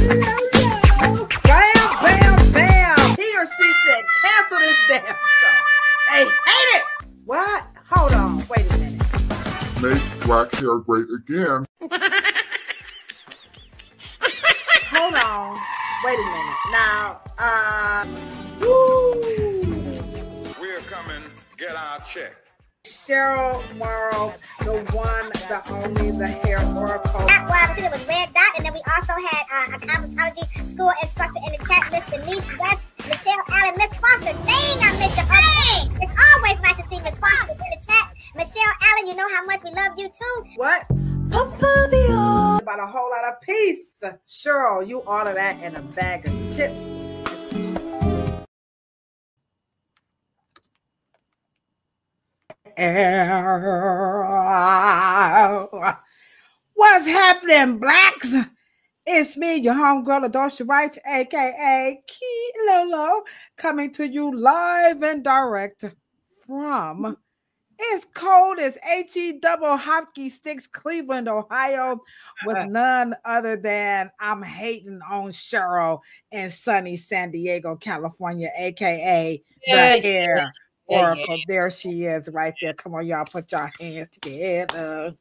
Bam, bam, bam. He or she said, cancel this damn show. They hate it. What? Hold on. Wait a minute. Make black hair great again. Hold on. Wait a minute. Now, woo. We're coming. Get our check. Cheryl, Morrow, the one, the only, the hair oracle. Well, I think it was Red Dot, and then we also had a cosmetology school instructor in the chat, Miss Denise West, Michelle Allen, Miss Foster. Dang, I missed your birthday. It's always nice to see Miss Foster in the chat. Michelle Allen, you know how much we love you too. What? About a whole lot of peace. Cheryl, you order that in a bag of chips. What's happening, blacks? It's me, your homegirl, Ladosha Wright, aka Lolo, coming to you live and direct from as cold as HE double hockey sticks, Cleveland, Ohio, with none other than I'm hating on Cheryl in sunny San Diego, California, aka the hair oracle. There she is right there. Come on, y'all, put your hands together.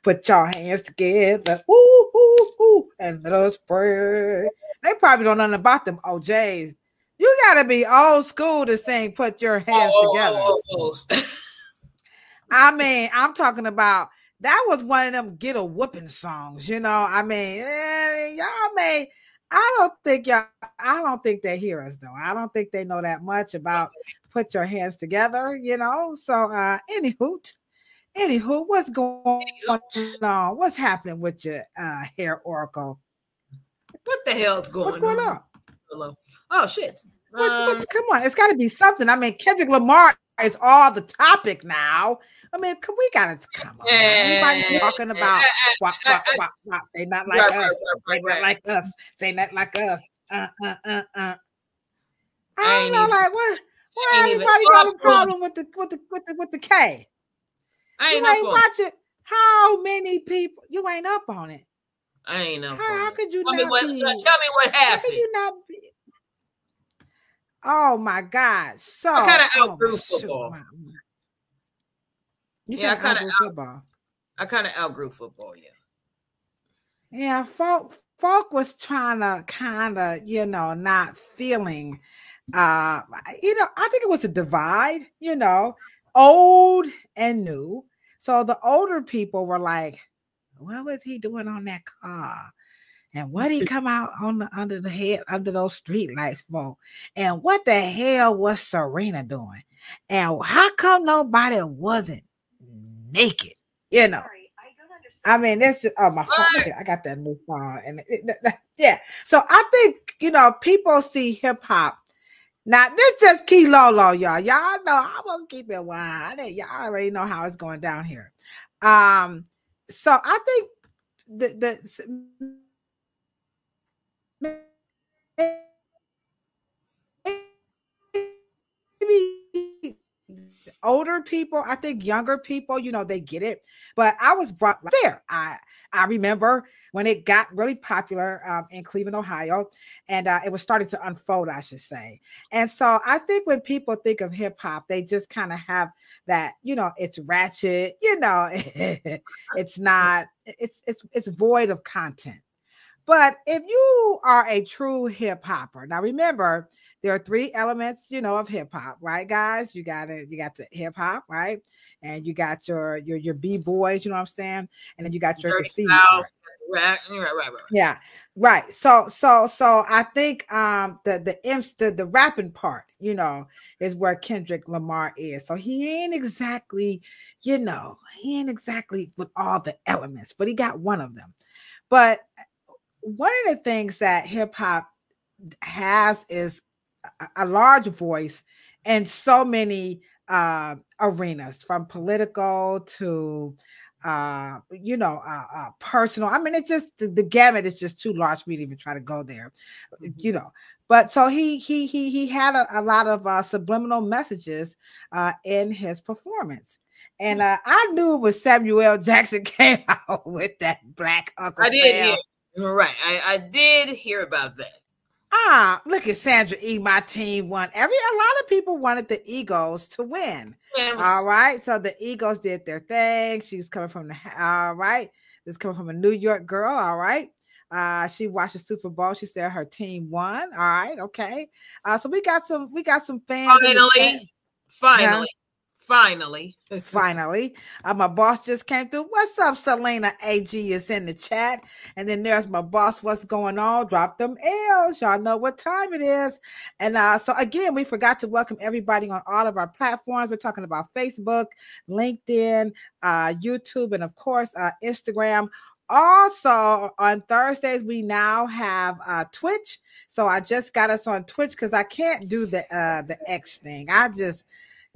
Put your hands together. Ooh, ooh, ooh, and let us pray. They probably don't know nothing about them OJs. You gotta be old school to sing "Put Your Hands Together." I mean, I'm talking about that was one of them get a whooping songs. You know, I mean, y'all may. I don't think they hear us though. I don't think they know that much about "Put Your Hands Together." You know, so anywho, what's going on? What's happening with your hair oracle? What the hell's going on? What's going on? Hello. Oh shit! Come on, it's got to be something. I mean, Kendrick Lamar is all the topic now. I mean, we gotta come on. Everybody's talking about what? They not like us. They not like us. They not like us. I don't know, like what? Why everybody got a problem with the K? You ain't watching. How many people? You ain't up on it. I ain't up. How could you Tell not me be? tell me what happened. How could you not be? Oh my God! So I kind of outgrew football. I kind of outgrew football. Yeah. Folk was trying to kind of, not feeling. I think it was a divide. Old and new. So the older people were like, "What was he doing on that car? And what he come out on under those street lights for? And what the hell was Serena doing? And how come nobody wasn't naked?" Sorry, I don't understand. I mean, that's just my phone. Okay, I got that new phone, and yeah. So I think people see hip hop. Now this just key Lolo, y'all. Y'all know I won't keep it wild. Y'all already know how it's going down here. So I think maybe older people, I think younger people, they get it. But I was brought there. I remember when it got really popular in Cleveland, Ohio, and it was starting to unfold, I should say. And so I think when people think of hip hop, they just kind of have that, it's ratchet, it's not, it's void of content. But if you are a true hip hopper, now remember, there are three elements, of hip hop, right, guys? You got the hip hop, right? And you got your B-boys, you know what I'm saying? And then you got your right. Yeah, right. So I think the rapping part, is where Kendrick Lamar is. So he ain't exactly, with all the elements, but he got one of them. But one of the things that hip hop has is a large voice in so many arenas, from political to personal. I mean, it just the gamut is just too large for me to even try to go there, But so he had a lot of subliminal messages in his performance. And I knew when Samuel Jackson came out with that Black Uncle Sam. Right. I did hear about that. Ah, look at Sandra E. My team won. A lot of people wanted the Eagles to win. All right. So the Eagles did their thing. She was coming from all right. This is coming from a New York girl. All right. She watched the Super Bowl. She said her team won. All right. Okay. So we got some fans. Finally. My boss just came through. What's up, Selena? AG is in the chat. And then there's my boss. What's going on? Drop them L's. Y'all know what time it is. And so again, we forgot to welcome everybody on all of our platforms. We're talking about Facebook, LinkedIn, YouTube, and of course, Instagram. Also on Thursdays, we now have Twitch. So I just got us on Twitch because I can't do the X thing. Me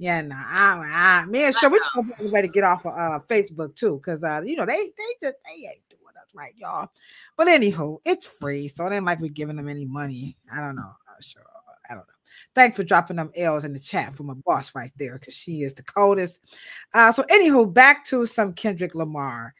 and Cheryl, we find a way to get off of Facebook too, because they ain't doing us right, y'all. But anywho, it's free, so it ain't like we're giving them any money. I don't know. Sure, I don't know. Thanks for dropping them L's in the chat for my boss right there, because she is the coldest. So anywho, back to some Kendrick Lamar.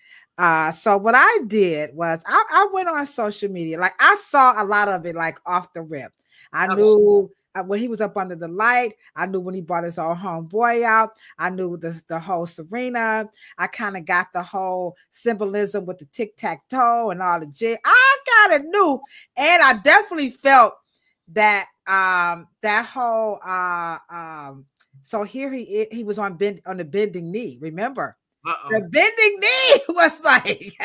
So what I did was I went on social media. Like I saw a lot of it like off the rip. I knew when he was up under the light. I knew when he brought his old homeboy out. I knew the whole Serena. I kind of got the whole symbolism with the tic-tac-toe and all the jig. I kind of knew, and I definitely felt that that whole so here he was on the bending knee. Remember? The bending knee was like,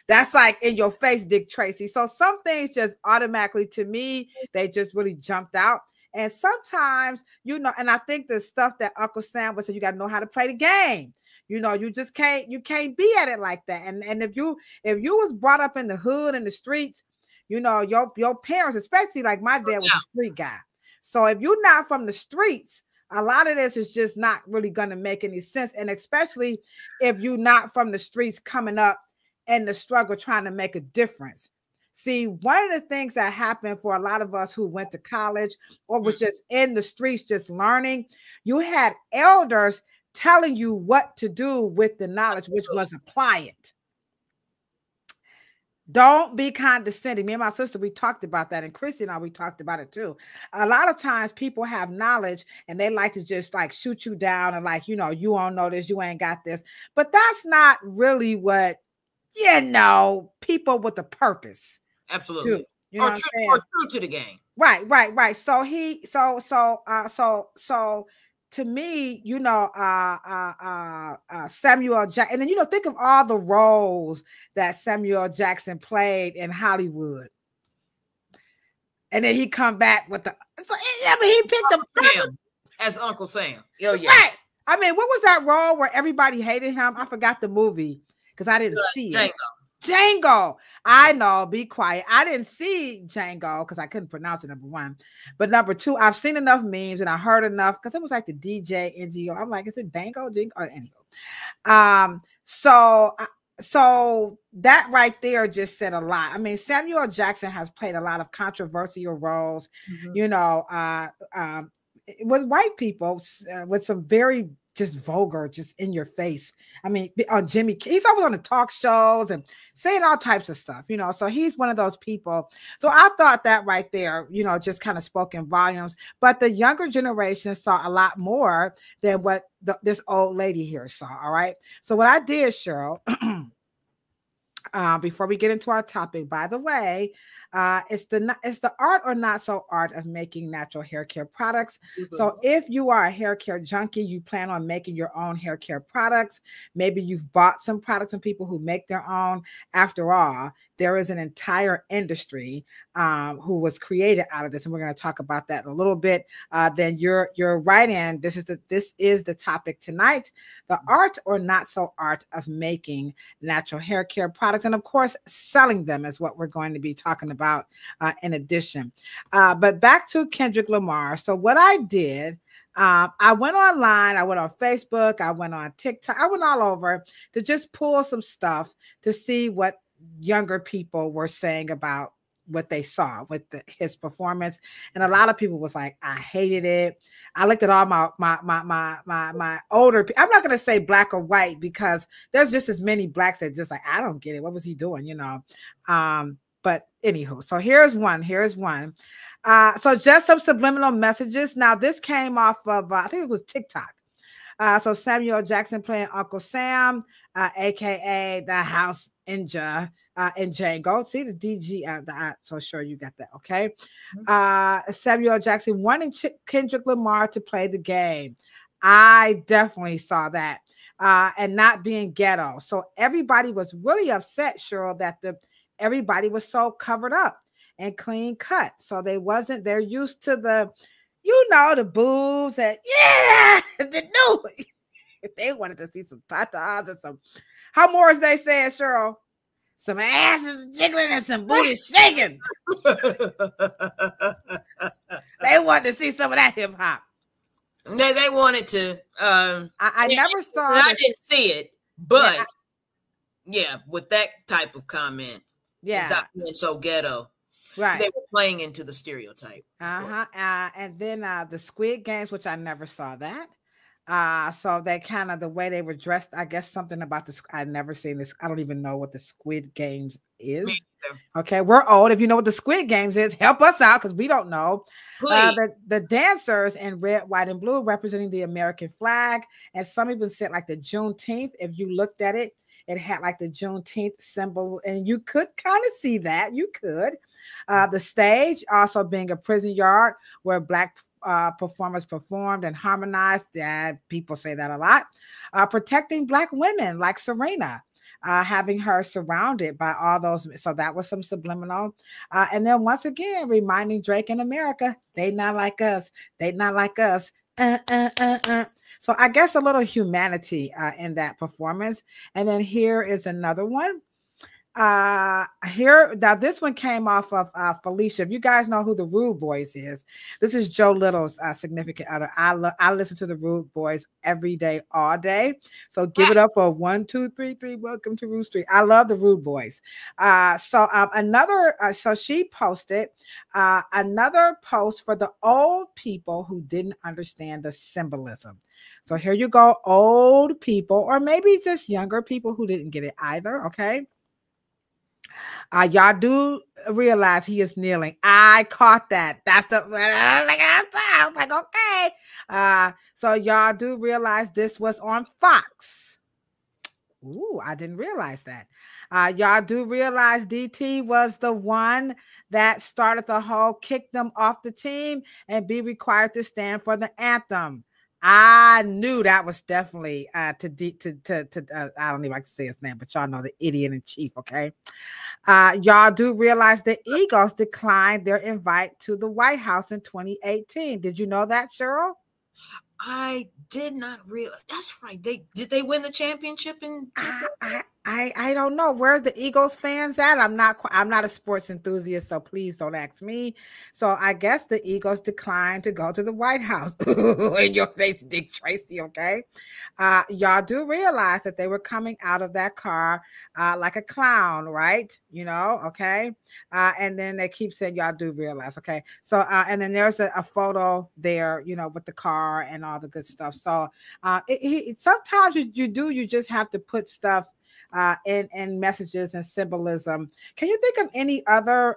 that's like in your face, Dick Tracy. So some things just automatically, to me, they just really jumped out. And sometimes, and I think the stuff that Uncle Sam would say, you got to know how to play the game. You just can't be at it like that. And if you was brought up in the hood and the streets, your parents, especially like my dad was a street guy. So if you're not from the streets, a lot of this is just not really going to make any sense. And especially if you're not from the streets coming up and the struggle trying to make a difference. See, one of the things that happened for a lot of us who went to college or was just in the streets just learning, you had elders telling you what to do with the knowledge, which was apply it. Don't be condescending. Me and my sister, we talked about that. And Chrissy and I, we talked about it too. A lot of times people have knowledge and they like to just like shoot you down and like, you don't know this, you ain't got this. But that's not really what, people with a purpose. Absolutely. Do. Or true to the game. Right. So to me, Samuel Jackson, and then, think of all the roles that Samuel Jackson played in Hollywood. And then he come back with he picked him as Uncle Sam. Oh, yeah. Right. I mean, what was that role where everybody hated him? I forgot the movie because I didn't see it. Django. I know, be quiet. I didn't see Django because I couldn't pronounce it, number one. But number two, I've seen enough memes and I heard enough because it was like the DJ NGO. I'm like, is it Bango? Anyway. So that right there just said a lot. I mean, Samuel Jackson has played a lot of controversial roles, with white people, with some very just vulgar, just in your face. I mean, Jimmy, he's always on the talk shows and saying all types of stuff, so he's one of those people. So I thought that right there, just kind of spoke in volumes, but the younger generation saw a lot more than what this old lady here saw. All right. So what I did, Cheryl, before we get into our topic, by the way, it's the art or not so art of making natural hair care products. So if you are a hair care junkie, you plan on making your own hair care products. Maybe you've bought some products from people who make their own. After all, there is an entire industry who was created out of this, and we're going to talk about that in a little bit. Then you're right in. This is the topic tonight: the art or not so art of making natural hair care products, and of course, selling them is what we're going to be talking about. In addition, but back to Kendrick Lamar. So what I did, I went online, I went on Facebook, I went on TikTok, I went all over to just pull some stuff to see what younger people were saying about what they saw with his performance. And a lot of people was like, I hated it. I looked at all my older I'm not going to say black or white, because there's just as many blacks that just like, I don't get it. What was he doing? You know? But anywho, so here's one. So just some subliminal messages. Now this came off of, I think it was TikTok. So Samuel Jackson playing Uncle Sam, aka the House Ninja in Django. See the DG. So sure you got that. Okay. Samuel Jackson wanting Kendrick Lamar to play the game. I definitely saw that. And not being ghetto. So everybody was really upset, Cheryl, that everybody was so covered up and clean cut. So they're used to the, you know, the boobs and the new. They wanted to see some tatas and some, how more is they saying, Cheryl? Some asses jiggling and some booty shaking. They wanted to see some of that hip hop. They wanted to. I never saw it. I didn't see it, but yeah, with that type of comment, stop being so ghetto. Right. They were playing into the stereotype. And then the Squid Games, which I never saw that. So they kind of, the way they were dressed, I guess something about this. I've never seen this. I don't even know what the Squid Games is. Okay, we're old. If you know what the Squid Games is, help us out, because we don't know. The dancers in red, white, and blue representing the American flag, and some even said like the Juneteenth. If you looked at it, it had like the Juneteenth symbol, and you could kind of see that. You could. The stage also being a prison yard where black performers performed and harmonized. People say that a lot. Protecting black women like Serena, having her surrounded by all those. So that was some subliminal. And then once again, reminding Drake in America, they not like us. They not like us. So I guess a little humanity in that performance. And then here is another one. Here, now this one came off of Felicia. If you guys know who the Rude Boys is, this is Joe Little's significant other. I listen to the Rude Boys every day, all day. So give it up for 1, 2, 3, 3. Welcome to Rude Street. I love the Rude Boys. So she posted another post for the old people who didn't understand the symbolism. So here you go, old people, or maybe just younger people who didn't get it either. Okay. Y'all do realize he is kneeling. I caught that. That's the, I was like, okay. So y'all do realize this was on Fox. Ooh, I didn't realize that. Y'all do realize DT was the one that started the whole kick them off the team and be required to stand for the anthem. I knew that was definitely I don't even like to say his name, but y'all know the idiot in chief, okay? Y'all do realize the Eagles declined their invite to the White House in 2018. Did you know that, Cheryl? I did not realize. That's right. Did they win the championship in? I don't know. Where's the Eagles fans at? I'm not a sports enthusiast, so please don't ask me. So I guess the Eagles declined to go to the White House. In your face, Dick Tracy, okay? Y'all do realize that they were coming out of that car like a clown, right? You know, okay? And then they keep saying, y'all do realize, okay? So, and then there's a photo there, you know, with the car and all the good stuff. So sometimes you just have to put stuff and messages and symbolism. Can you think of any other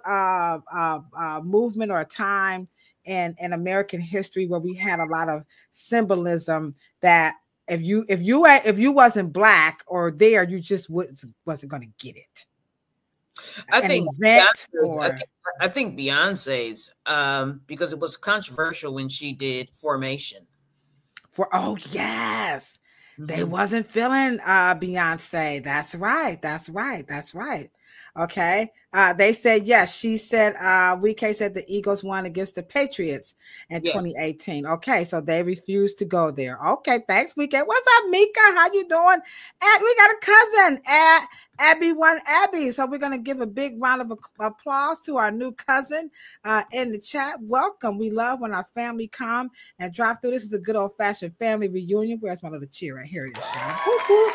movement or a time in American history where we had a lot of symbolism that if you wasn't black or there, you just wasn't going to get it? I think Beyonce's because it was controversial when she did Formation. Oh yes. They wasn't feeling Beyonce. That's right. Okay. They said yes. She said Y2K said the Eagles won against the Patriots in 2018. Okay, so they refused to go there. Okay, thanks, Y2K. What's up, Mika? How you doing? And we got a cousin at Abby. So we're gonna give a big round of applause to our new cousin in the chat. Welcome. We love when our family come and drop through. This is a good old-fashioned family reunion. Where's my little cheer? Right here it is, Cheryl.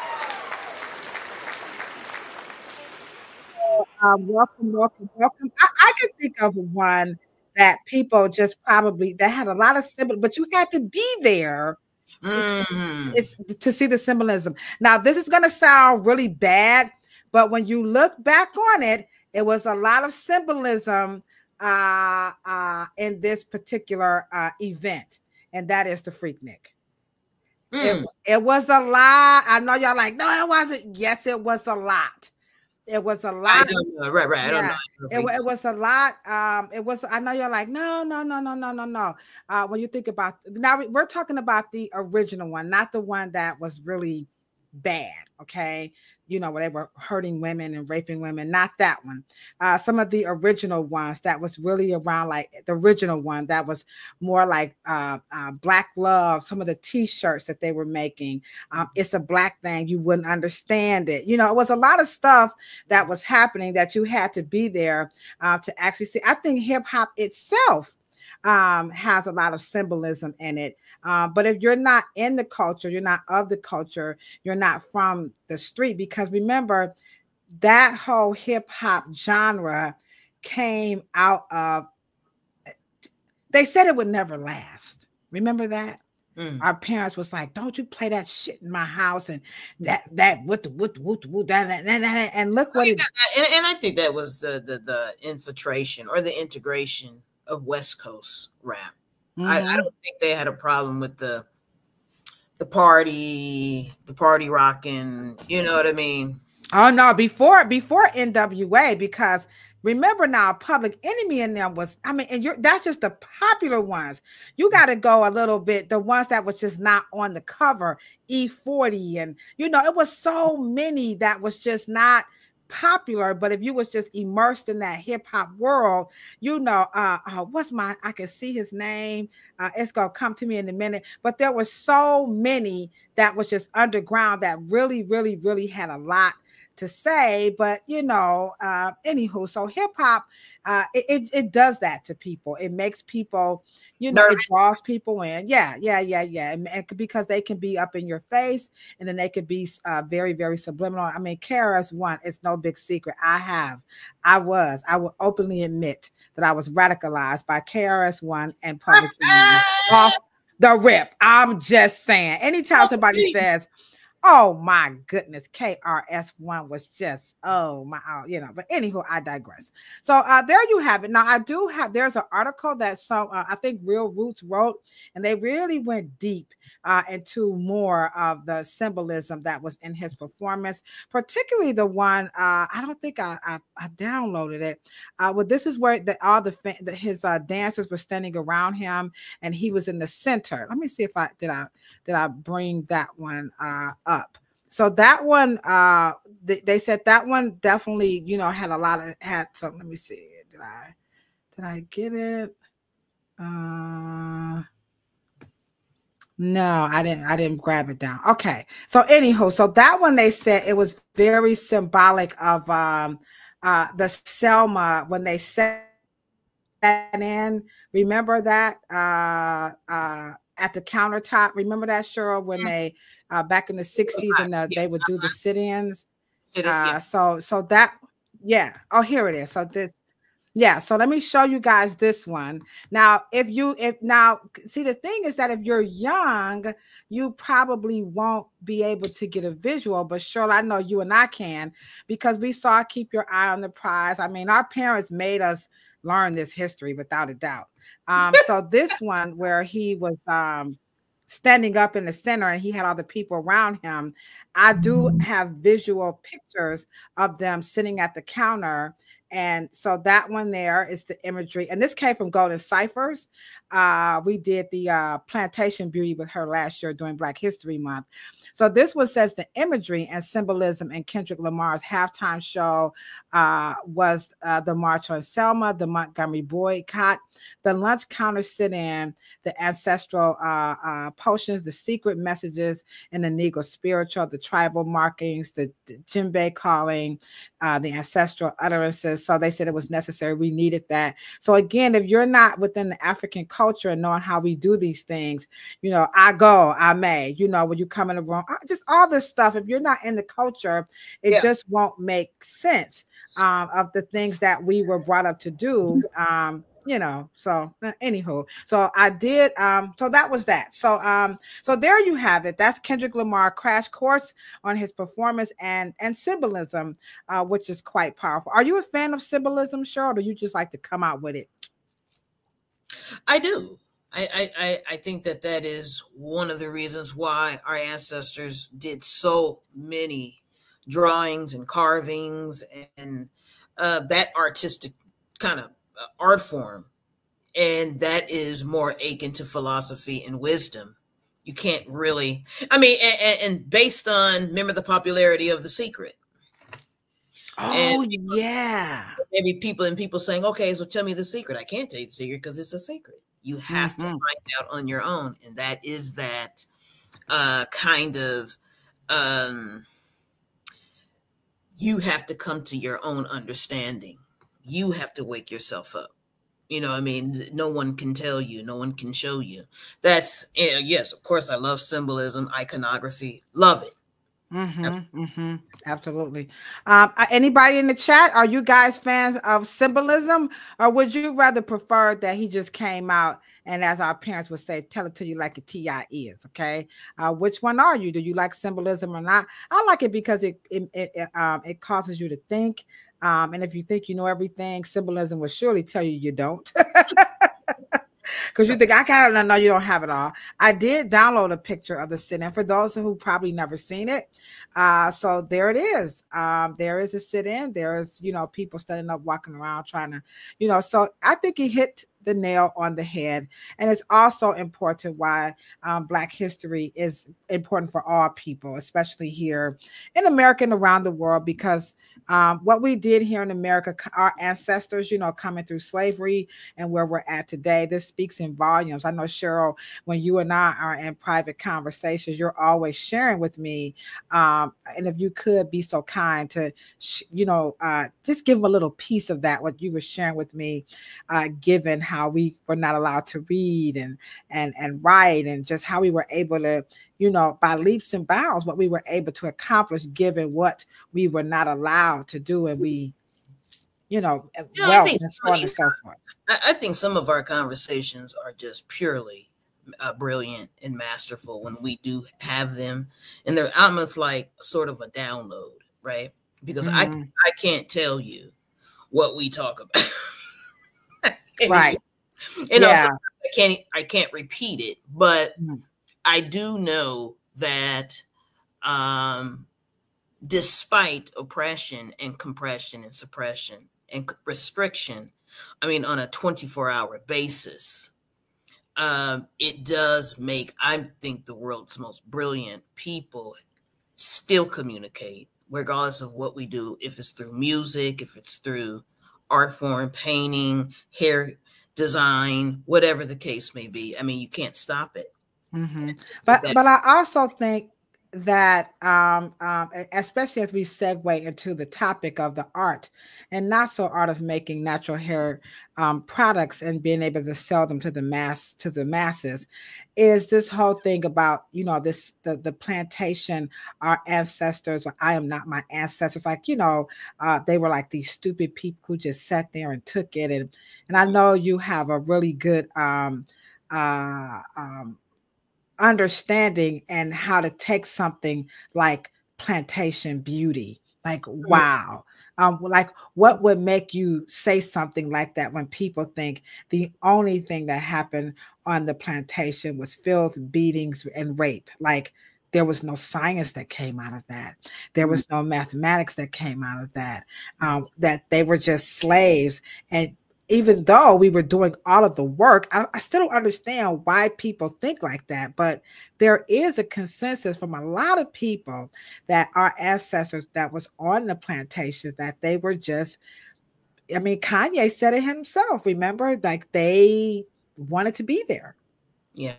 Welcome, welcome, welcome. I can think of one that people just probably that had a lot of symbol, but you had to be there. It's to see the symbolism. Now, this is going to sound really bad, but when you look back on it, it was a lot of symbolism in this particular event, and that is the Freaknik. It was a lot. I know y'all like, no, it wasn't. Yes, it was a lot. It was a lot. I don't know. Right. Yeah. I don't know. It was a lot. It was. I know you're like, no. When you think about now, we're talking about the original one, not the one that was really bad. Okay, you know, where they were hurting women and raping women. Not that one. Some of the original ones that was really around, like the original one that was more like Black Love. Some of the T-shirts that they were making. It's a black thing. You wouldn't understand it. You know, it was a lot of stuff that was happening that you had to be there to actually see. I think hip hop itself has a lot of symbolism in it. But if you're not in the culture, you're not of the culture, you're not from the street, because remember that whole hip hop genre came out of, they said it would never last. Remember that? Our parents was like, don't you play that shit in my house, and that with the and look what it, and I think that was the infiltration or the integration of West Coast rap. I don't think they had a problem with the party rocking, you know what I mean? Oh no, before NWA, because remember now, Public Enemy in them was, I mean, and that's just the popular ones. You got to go a little bit, the ones that was just not on the cover, E40, and you know, it was so many that was just not popular. But if you was just immersed in that hip hop world, you know, what's mine? I can see his name. It's gonna come to me in a minute. But there were so many that was just underground that really had a lot to say. But you know, anywho, so hip hop, it does that to people. It makes people, you know, it draws people in. Yeah. And because they can be up in your face, and then they could be very subliminal. I mean, KRS-One, it's no big secret. I will openly admit that I was radicalized by KRS-One and Public Enemy off the rip. I'm just saying. Anytime somebody says, oh my goodness, KRS-One was just, oh my, you know, but anywho, I digress. So there you have it. Now I do have, there's an article that I think Real Roots wrote, and they really went deep into more of the symbolism that was in his performance, particularly the one, I don't think I downloaded it. Well, this is where his dancers were standing around him, and he was in the center. Let me see if did I bring that one up. So that one, they said that one definitely, you know, had some. Let me see. Did I get it? No, I didn't grab it down. Okay. So anyhow, so that one, they said it was very symbolic of the Selma when they sat in. Remember that at the countertop? Remember that, Cheryl, when they back in the 60s and they would do the sit-ins? So that, yeah. Oh, here it is. So this. Yeah, so let me show you guys this one. Now, see, the thing is that if you're young, you probably won't be able to get a visual, but Cheryl, I know you and I can, because we saw Keep Your Eye on the Prize. I mean, our parents made us learn this history without a doubt. So this one where he was standing up in the center and he had all the people around him, I do have visual pictures of them sitting at the counter. And so that one there is the imagery. And this came from Golden Ciphers. We did the Plantation Beauty with her last year during Black History Month. So this one says the imagery and symbolism in Kendrick Lamar's halftime show was the March on Selma, the Montgomery boycott, the lunch counter sit-in, the ancestral potions, the secret messages in the Negro spiritual, the tribal markings, the djembe calling, the ancestral utterances, so they said it was necessary. We needed that. So again, if you're not within the African culture and knowing how we do these things, you know, I go, I may, you know, when you come in the room, just all this stuff. If you're not in the culture, it just won't make sense of the things that we were brought up to do. You know, so anywho, so I did, so that was that. So, so there you have it. That's Kendrick Lamar crash course on his performance and symbolism, which is quite powerful. Are you a fan of symbolism, Cheryl, or do you just like to come out with it? I do. I think that that is one of the reasons why our ancestors did so many drawings and carvings and that artistic kind of art form, and that is more akin to philosophy and wisdom. You can't really, I mean, and based on, remember the popularity of The Secret. Oh, yeah. Maybe people saying, okay, so tell me the secret. I can't tell you the secret because it's a secret. You have to find out on your own. And that is that kind of, you have to come to your own understanding. You have to wake yourself up. You know, I mean, no one can tell you, no one can show you. That's, yes, of course, I love symbolism, iconography, love it. Absolutely. Anybody in the chat, are you guys fans of symbolism, or would you rather prefer that he just came out and, as our parents would say, tell it to you like a TI is? Okay. Which one are you? Do you like symbolism or not? I like it because it causes you to think. And if you think you know everything, symbolism will surely tell you you don't. Because you think, I kind of know you don't have it all. I did download a picture of the sit-in for those who probably never seen it. So there it is. There is a sit-in. There's, you know, people standing up, walking around, trying to, you know, so I think he hit the nail on the head. And it's also important why Black history is important for all people, especially here in America and around the world, because what we did here in America, our ancestors, you know, coming through slavery and where we're at today, this speaks in volumes. I know, Cheryl, when you and I are in private conversations, you're always sharing with me. And if you could be so kind to, you know, just give them a little piece of that, what you were sharing with me, given how we were not allowed to read and write, and just how we were able to, you know, by leaps and bounds, what we were able to accomplish given what we were not allowed to do. And we, you know, well, and so on and so forth. I think some of our conversations are just purely brilliant and masterful when we do have them. And they're almost like sort of a download, right? Because I can't tell you what we talk about. Right. And also I can't repeat it, but I do know that despite oppression and compression and suppression and restriction, I mean, on a 24-hour basis, it does make, I think, the world's most brilliant people still communicate, regardless of what we do, if it's through music, if it's through art form, painting, hair design, whatever the case may be. I mean, you can't stop it. But I also think that especially as we segue into the topic of the art and not so art of making natural hair products and being able to sell them to the masses, is this whole thing about, you know, this the plantation, our ancestors, or I am not my ancestors, like, you know, they were like these stupid people who just sat there and took it. And I know you have a really good understanding and how to take something like plantation beauty, like, wow, like what would make you say something like that when people think the only thing that happened on the plantation was filth, beatings, and rape? Like, there was no science that came out of that. There was no mathematics that came out of that. That they were just slaves. And even though we were doing all of the work, I still don't understand why people think like that. But there is a consensus from a lot of people that our ancestors that was on the plantations, that they were just, I mean, Kanye said it himself, remember? Like, they wanted to be there. Yeah.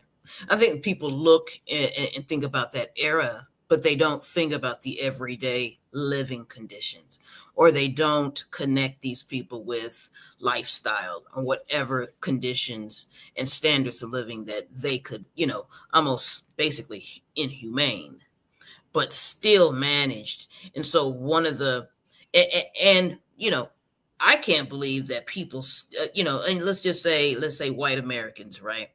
I think people look and think about that era, but they don't think about the everyday living conditions, or they don't connect these people with lifestyle or whatever conditions and standards of living that they could, you know, almost basically inhumane, but still managed. And so one of the, and you know, I can't believe that people, you know, and let's say white Americans, right?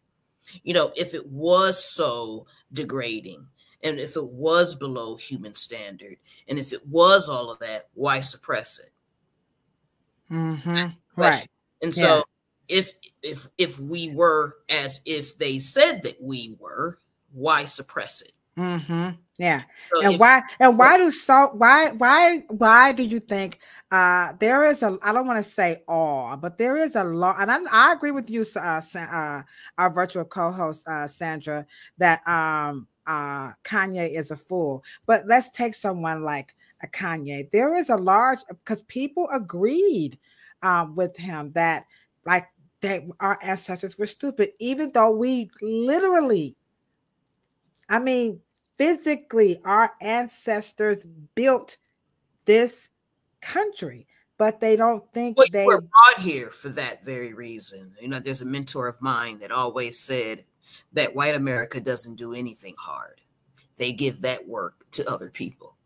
You know, if it was so degrading, and if it was below human standard, and if it was all of that, why suppress it? Right. And so if we were as if they said that we were, why suppress it? Yeah. So And why do you think there is a, I don't want to say all, but there is a lot, and I agree with you, our virtual co-host Sandra, that Kanye is a fool. But let's take someone like a Kanye. There is a large, because people agreed with him that like that our ancestors were stupid, even though we literally, I mean, physically, our ancestors built this country, but they don't think well, they we're brought here for that very reason. You know, there's a mentor of mine that always said that white America doesn't do anything hard. They give that work to other people.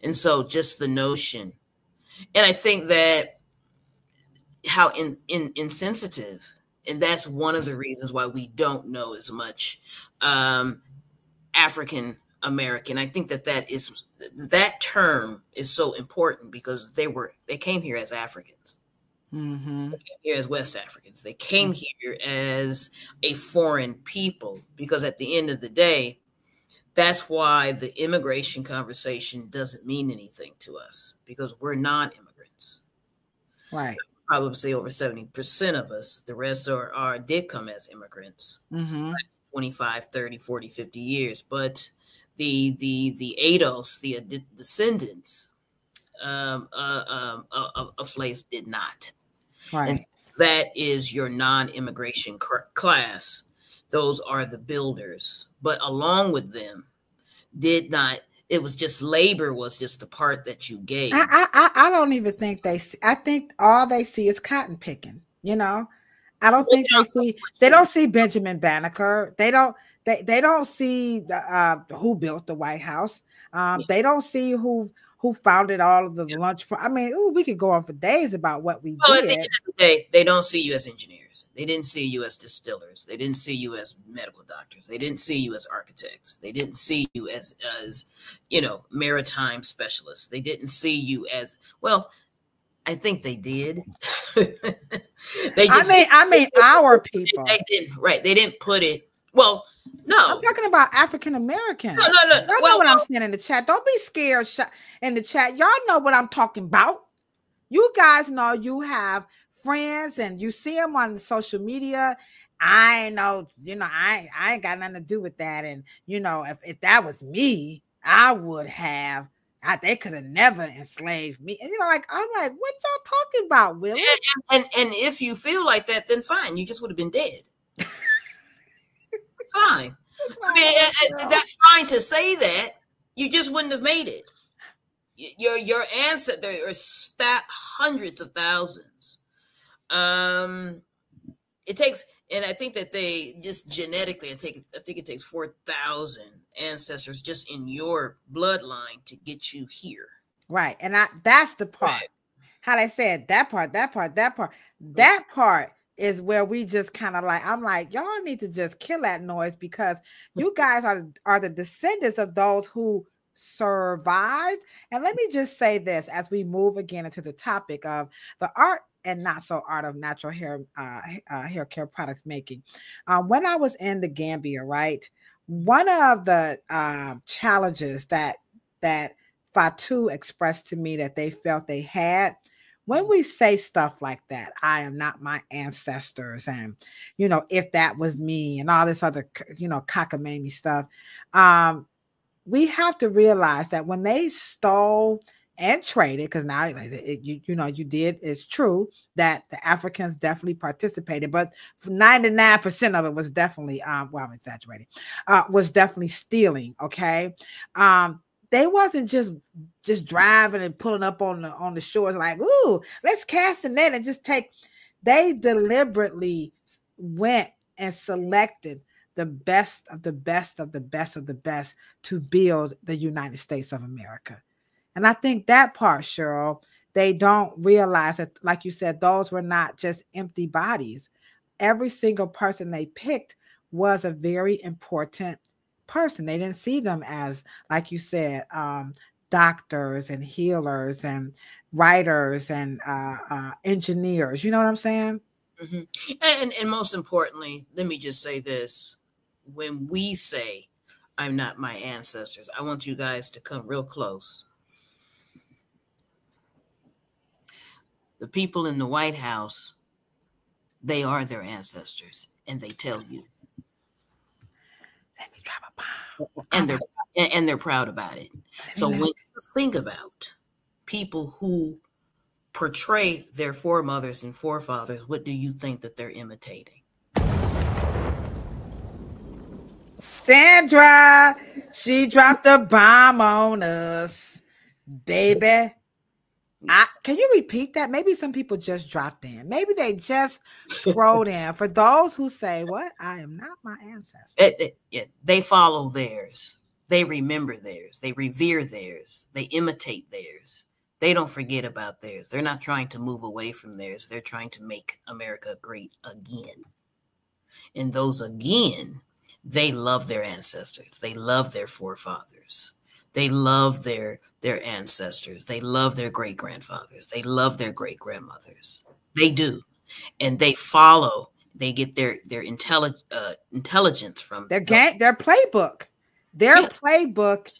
And so just the notion, and I think that how insensitive, and that's one of the reasons why we don't know as much African American. I think that term is so important because they came here as Africans. They came here as West Africans. They came here as a foreign people, because at the end of the day, that's why the immigration conversation doesn't mean anything to us, because we're non-immigrants. right. I would say over 70% of us, the rest did come as immigrants. 25, 30, 40, 50 years. But the ADOS, the descendants of slaves did not. Right. And that is your non-immigration class. Those are the builders. But along with them, did not, it was just labor was just the part that you gave. I don't even think they see, I think all they see is cotton picking, you know. I don't think they don't see Benjamin Banneker. They don't see who built the White House. They don't see who founded all of the lunch. I mean, we could go on for days about what we did. At the end of the day, they don't see you as engineers. They didn't see you as distillers. They didn't see you as medical doctors. They didn't see you as architects. They didn't see you as you know, maritime specialists. They didn't see you as, well, I think they did. They just, I mean, our people. They didn't, right? They didn't put it. Well, no. I'm talking about African Americans. No. Y'all know what I'm saying in the chat. Don't be scared in the chat. Y'all know what I'm talking about. You guys know you have friends and you see them on social media. I know, you know, I ain't got nothing to do with that. And, you know, if that was me, I would have. They could have never enslaved me. And, you know, like, I'm like, what y'all talking about, Will? And if you feel like that, then fine. You just would have been dead. Fine. I mean, that's fine to say that. You just wouldn't have made it. Your ancestors, there are hundreds of thousands. It takes, and I think that they just genetically, I think it takes 4,000 ancestors just in your bloodline to get you here. Right. And that's the part. Right. How they said that part is where we just kind of like, I'm like, y'all need to just kill that noise, because you guys are the descendants of those who survived. And let me just say this as we move again into the topic of the art and not so art of natural hair care products making. When I was in the Gambia, right, one of the challenges that Fatu expressed to me that they felt they had, when we say stuff like that, I am not my ancestors, and, you know, if that was me and all this other, you know, cockamamie stuff, we have to realize that when they stole and traded, because now you did, it's true that the Africans definitely participated, but 99% of it was definitely well, I'm exaggerating, was definitely stealing. Okay. They wasn't just driving and pulling up on the shores like, ooh, let's cast the net and just take. They deliberately went and selected the best of the best of the best of the best to build the United States of America. And I think that part, Cheryl, they don't realize that, like you said, those were not just empty bodies. Every single person they picked was a very important person. They didn't see them as, like you said, doctors and healers and writers and engineers. You know what I'm saying? Mm-hmm. And most importantly, let me just say this. When we say, I'm not my ancestors, I want you guys to come real close. The people in the White House, they are their ancestors, and they tell you. Let me drop a bomb. And they're proud about it. So when you think about people who portray their foremothers and forefathers, what do you think that they're imitating? Sandra, she dropped a bomb on us, baby. Can you repeat that? Maybe some people just dropped in. Maybe they just scrolled in. For those who say, what? I am not my ancestors. They follow theirs. They remember theirs. They revere theirs. They imitate theirs. They don't forget about theirs. They're not trying to move away from theirs. They're trying to make America great again. And those again, they love their ancestors. They love their forefathers. They love their ancestors. They love their great-grandfathers. They love their great-grandmothers. They do. And they follow. They get their intelligence from their playbook. Their playbook.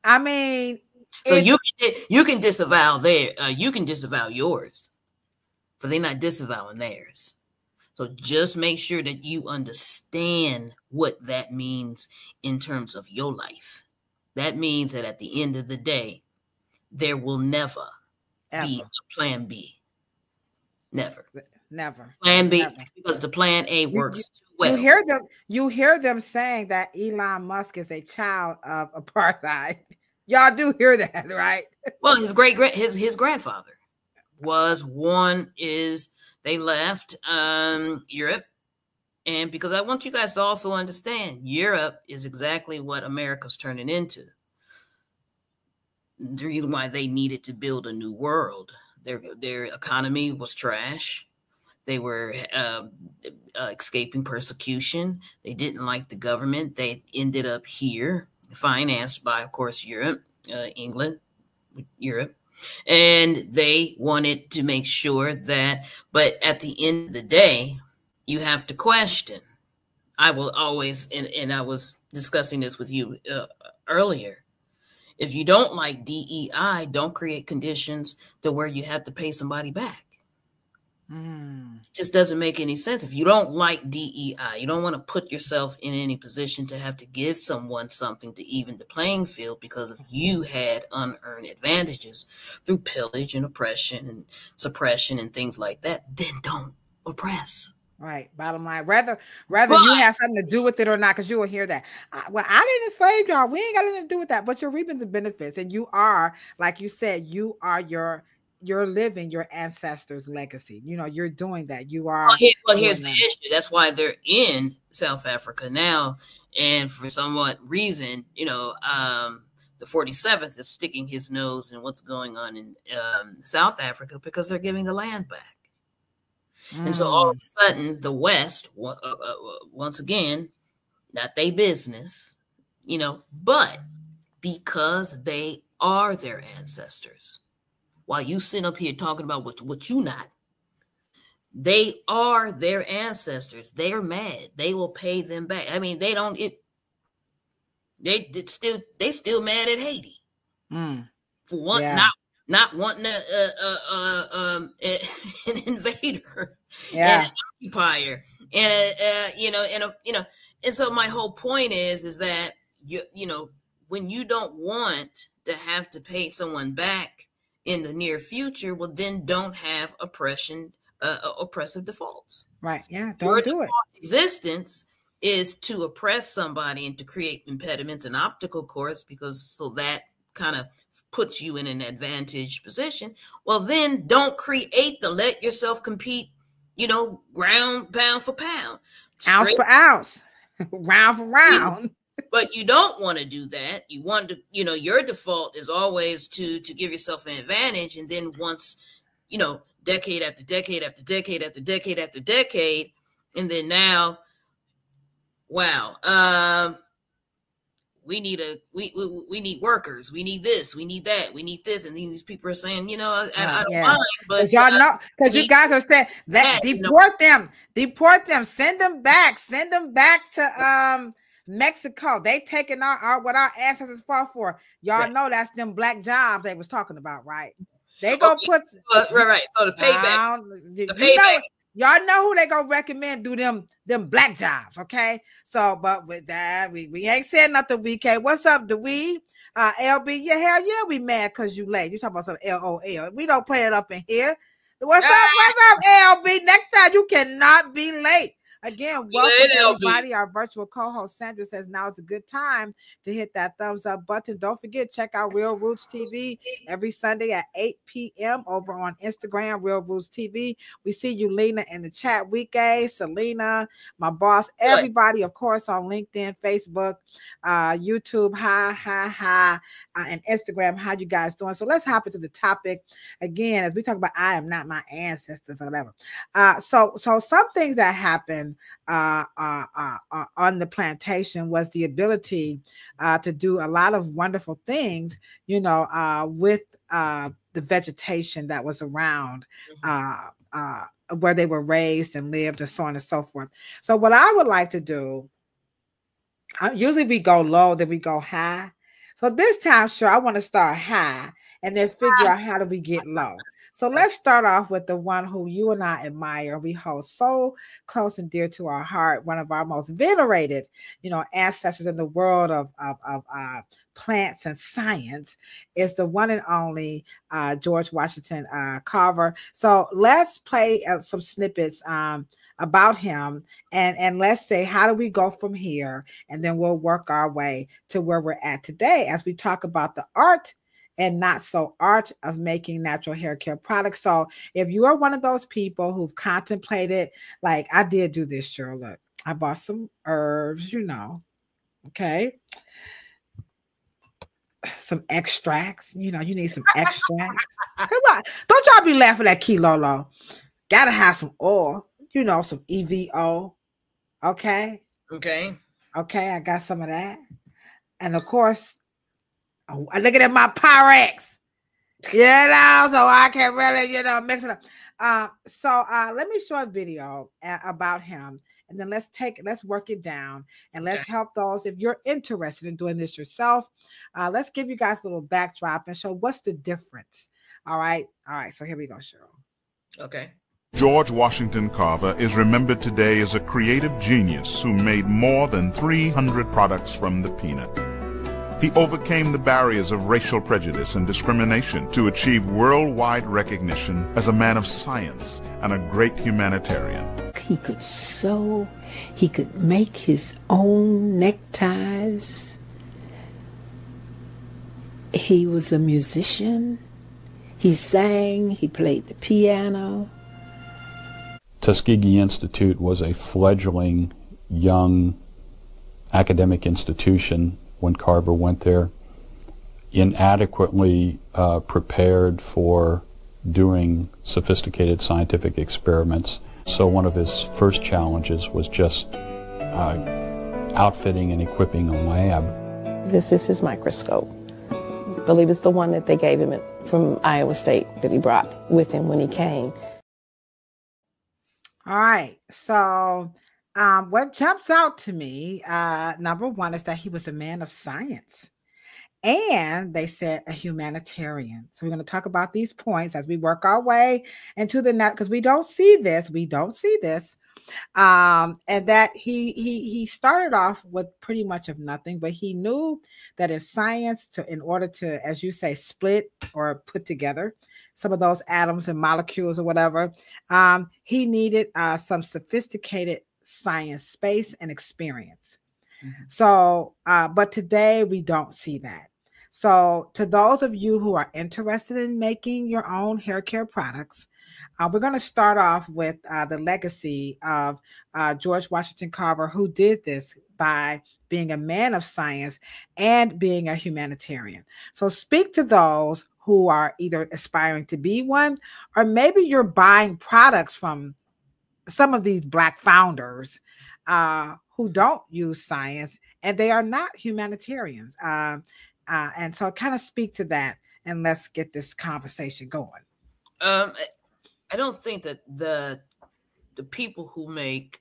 I mean, so you can disavow you can disavow yours, but they're not disavowing theirs. So just make sure that you understand what that means in terms of your life. That means that at the end of the day, there will never be a plan B. Never. Plan B, because the plan A works too well. You hear them saying that Elon Musk is a child of apartheid. Y'all do hear that, right? Well, his grandfather was one. They left Europe. And because I want you guys to also understand, Europe is exactly what America's turning into. The reason why they needed to build a new world. Their economy was trash. They were escaping persecution. They didn't like the government. They ended up here, financed by, of course, Europe, England, Europe. And they wanted to make sure that, but at the end of the day, you have to question. I will always, and I was discussing this with you earlier. If you don't like DEI, don't create conditions to where you have to pay somebody back. It just doesn't make any sense. If you don't like DEI, you don't want to put yourself in any position to have to give someone something to even the playing field because if you had unearned advantages through pillage and oppression and suppression and things like that, then don't oppress. Right. Bottom line, rather you have something to do with it or not, because you will hear that. Well, I didn't enslave y'all. We ain't got anything to do with that. But you're reaping the benefits, and you are, like you said, you're living your ancestors' legacy. You know, you're doing that. You are. Well, here's the issue. That's why they're in South Africa now, and for somewhat reason, you know, the 47th is sticking his nose in what's going on in South Africa because they're giving the land back. And so all of a sudden, the West, once again, not their business, you know, but because they are their ancestors. While you sit up here talking about what you not, they are their ancestors. They are mad. They will pay them back. I mean, they still mad at Haiti for one, not wanting an invader, and an occupier, and and so my whole point is that you know when you don't want to have to pay someone back, in the near future, well, then don't have oppressive defaults. Right. Yeah. Your Don't do it. default existence is to oppress somebody and to create impediments and obstacle course, because so that kind of puts you in an advantaged position. Well, then don't create let yourself compete, ground pound for pound, ounce for ounce, round for round. But you don't want to do that. You want to, your default is always to give yourself an advantage. And then once, decade after decade after decade after decade after decade, and then now, wow, we need workers, we need this, we need that, we need this, and then these people are saying, I don't mind, but y'all know, because you guys are saying that deport them, send them back to Mexico. They taking our what our ancestors fought for. Y'all know that's them black jobs they was talking about, right? They gonna put right. So the payback. Y'all know who they gonna recommend do them black jobs, okay? So, but with that, we ain't saying nothing. WK, what's up, DeWee? LB, yeah, hell yeah, we mad because you late. You talking about some LOL. We don't play it up in here. What's up, LB? Next time you cannot be late. Again, welcome everybody. Our virtual co-host Sandra says now is a good time to hit that thumbs up button. Don't forget, check out Real Roots TV every Sunday at 8 p.m. over on Instagram, Real Roots TV. We see you, Lena, in the chat. Weekday, Selena, my boss, everybody, of course, on LinkedIn, Facebook, YouTube, and Instagram. How you guys doing? So let's hop into the topic again as we talk about I am not my ancestors or whatever. So some things that happened on the plantation was the ability to do a lot of wonderful things, with the vegetation that was around where they were raised and lived and so on and so forth. So what I would like to do, usually we go low, then we go high. So this time, sure, I want to start high and then figure out how do we get low. So let's start off with the one who you and I admire. We hold so close and dear to our heart. One of our most venerated, ancestors in the world of plants and science is the one and only George Washington Carver. So let's play some snippets about him and let's say, how do we go from here? And then we'll work our way to where we're at today as we talk about the art and not so art of making natural hair care products. So if you are one of those people who've contemplated, like I did do this, Cheryl, look, I bought some herbs, okay. Some extracts, you need some extracts. Come on, don't y'all be laughing at Kilolo. Gotta have some oil, some EVO. Okay. I got some of that. And of course, I look at my Pyrex, so I can really, mix it up. So let me show a video about him, and then let's work it down, and let's help those if you're interested in doing this yourself. Let's give you guys a little backdrop and show what's the difference. All right. So here we go, Cheryl. Okay. George Washington Carver is remembered today as a creative genius who made more than 300 products from the peanut. He overcame the barriers of racial prejudice and discrimination to achieve worldwide recognition as a man of science and a great humanitarian. He could sew, he could make his own neckties. He was a musician. He sang, he played the piano. Tuskegee Institute was a fledgling young academic institution when Carver went there, inadequately prepared for doing sophisticated scientific experiments. So one of his first challenges was just outfitting and equipping a lab. This is his microscope. I believe it's the one that they gave him from Iowa State that he brought with him when he came. All right, so what jumps out to me, number one, is that he was a man of science. and they said a humanitarian. So we're going to talk about these points as we work our way into the net, because we don't see this. And that he started off with pretty much of nothing, but he knew that in science, in order to, as you say, split or put together some of those atoms and molecules or whatever, he needed some sophisticated science, space, and experience. So, but today we don't see that. So to those of you who are interested in making your own hair care products, we're going to start off with the legacy of George Washington Carver, who did this by being a man of science and being a humanitarian. So speak to those who are either aspiring to be one, or maybe you're buying products from some of these Black founders who don't use science, and they are not humanitarians. And so kind of speak to that, and let's get this conversation going. I don't think that the people who make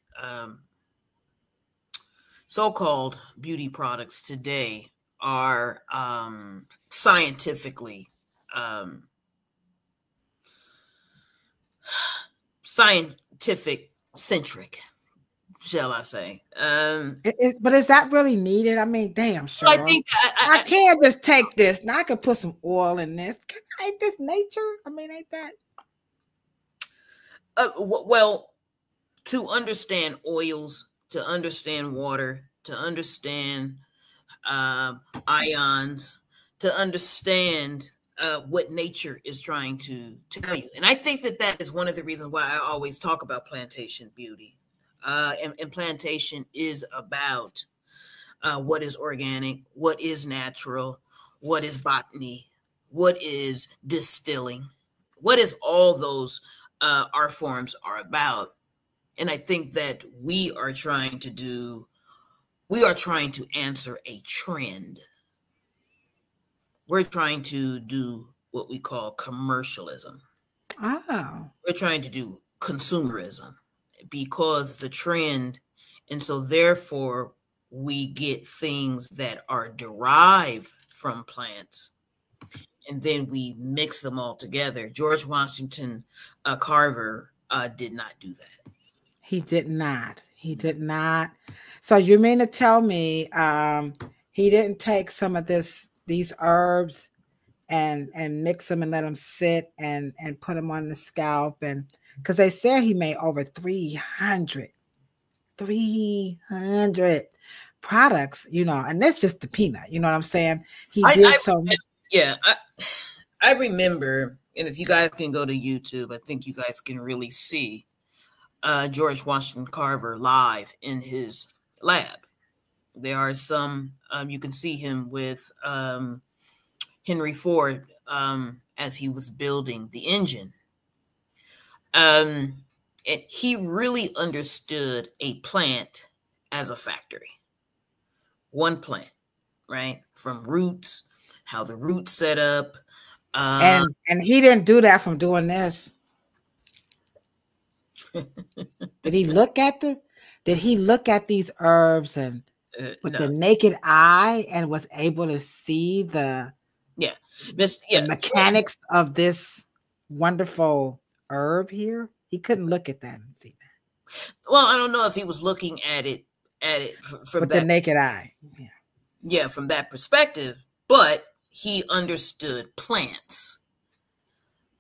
so-called beauty products today are scientific centric, shall I say. But is that really needed? I mean, damn, Cheryl. Well, I think I can't just take this. Now I could put some oil in this. Ain't this nature? I mean, ain't that? Well, to understand oils, to understand water, to understand ions, to understand what nature is trying to tell you. And I think that that is one of the reasons why I always talk about plantation beauty. And plantation is about what is organic, what is natural, what is botany, what is distilling, what is all those art forms are about. And I think that we are trying to answer a trend. We're trying to do what we call commercialism. Oh. We're trying to do consumerism because the trend, and so therefore we get things that are derived from plants, and then we mix them all together. George Washington Carver did not do that. He did not. He did not. So you mean to tell me he didn't take some of these herbs and mix them and let them sit and put them on the scalp? And because they said he made over 300 products, you know, and that's just the peanut, you know what I'm saying? I remember, and if you guys can go to YouTube, I think you guys can really see George Washington Carver live in his lab. There are some, you can see him with Henry Ford as he was building the engine. And he really understood a plant as a factory. One plant, right? From roots, how the roots set up. And he didn't do that from doing this. Did he look at these herbs and with the naked eye and was able to see the mechanics of this wonderful herb here? He couldn't look at that and see that. Well, I don't know if he was looking at it from with the naked eye. Yeah, from that perspective, but he understood plants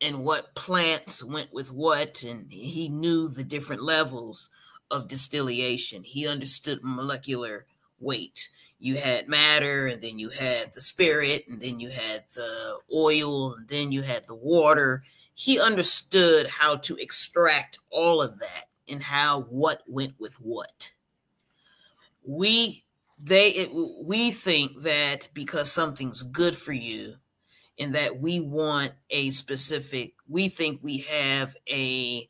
and what plants went with what, and he knew the different levels of distillation. He understood molecular weight. You had matter, and then you had the spirit, and then you had the oil, and then you had the water. He understood how to extract all of that and what went with what. We think that because something's good for you and that we want we think we have a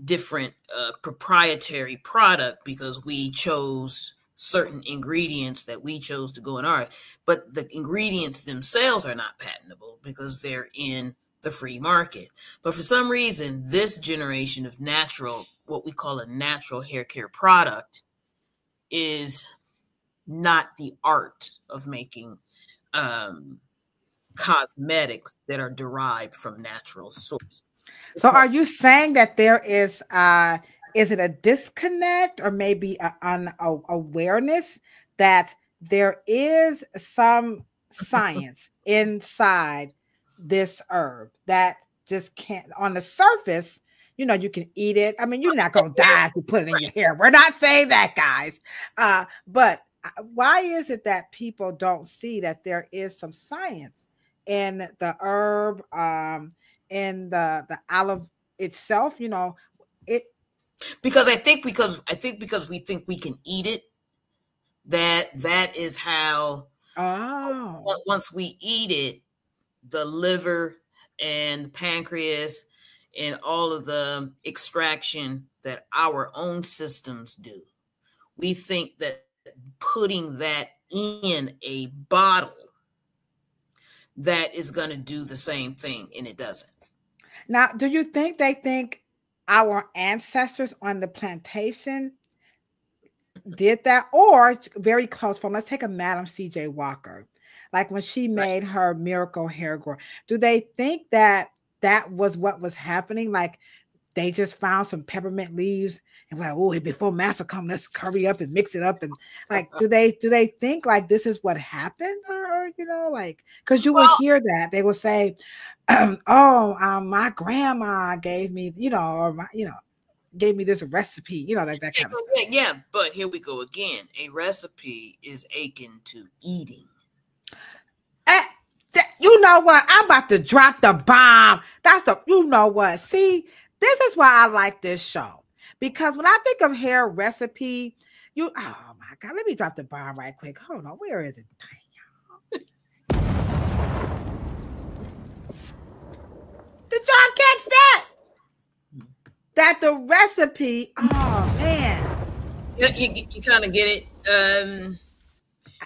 different proprietary product because we chose certain ingredients that we chose to go in ours. But the ingredients themselves are not patentable because they're in the free market. But for some reason, this generation of what we call a natural hair care product, is not the art of making cosmetics that are derived from natural sources. So are you saying that there is it a disconnect or maybe an awareness that there is some science inside this herb that just can't, on the surface, you know, you can eat it. I mean, you're not going to die if you put it in your hair. We're not saying that, guys. But why is it that people don't see that there is some science in the herb, in the olive itself? You know, it because I think because we think we can eat it. That is how. Oh, once we eat it, the liver and the pancreas and all of the extraction that our own systems do, we think that putting that in a bottle that is going to do the same thing, and it doesn't. Now, do you think they think our ancestors on the plantation did that, or very close from? Let's take a Madam C.J. Walker, like when she made her miracle hair grow. Do they think that that was what was happening? Like they just found some peppermint leaves and like, oh, before master come, let's hurry up and mix it up. And like, do they think like this is what happened, or you know, like, because you will hear that they will say, my grandma gave me, you know, or my, you know, gave me this recipe, you know, like that kind of stuff. Yeah, but here we go again. A recipe is akin to eating. You know what? I'm about to drop the bomb. That's the, you know what? See, this is why I like this show. Because when I think of hair recipe, oh my God, let me drop the bomb right quick. Hold on, where is it? Did y'all catch that? That the recipe, oh man. You kind of get it.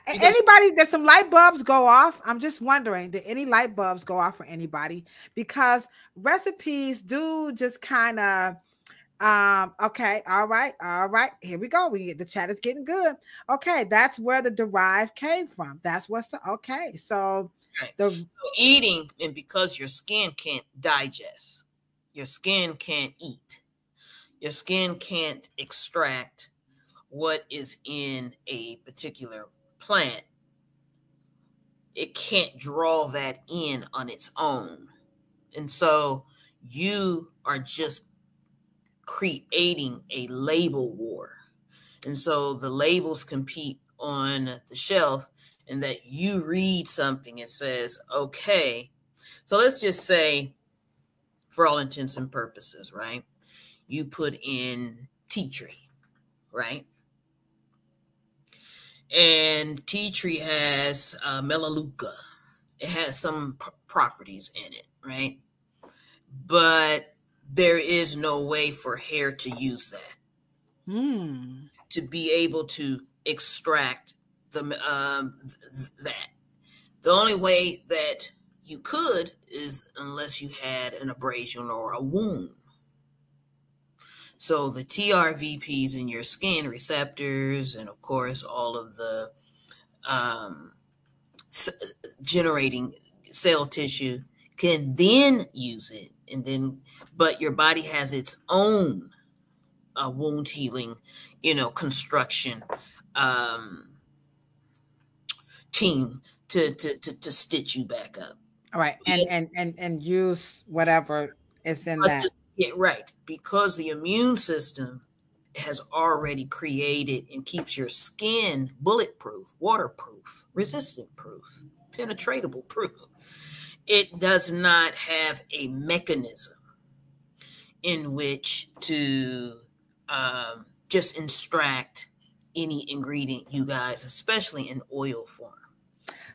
Anybody, did some light bulbs go off? I'm just wondering, did any light bulbs go off for anybody? Because recipes do just kind of, okay, all right, here we go. The chat is getting good. Okay, that's where the derived came from. That's what's okay. So so eating, and because your skin can't digest, your skin can't eat, your skin can't extract what is in a particular plant, it can't draw that in on its own. And so you are just creating a label war. And so the labels compete on the shelf, and that you read something and says, okay, so let's just say, for all intents and purposes, right? You put in tea tree, right? And tea tree has melaleuca. It has some properties in it, right? But there is no way for hair to use that. To be able to extract that. The only way that you could is unless you had an abrasion or a wound. So the TRVPs in your skin, receptors, and of course all of the generating cell tissue can then use it, and then, but your body has its own wound healing, you know, construction team to stitch you back up. All right, and use whatever is in that. Yeah, right. Because the immune system has already created and keeps your skin bulletproof, waterproof, resistant proof, penetratable proof. It does not have a mechanism in which to just extract any ingredient, you guys, especially in oil form.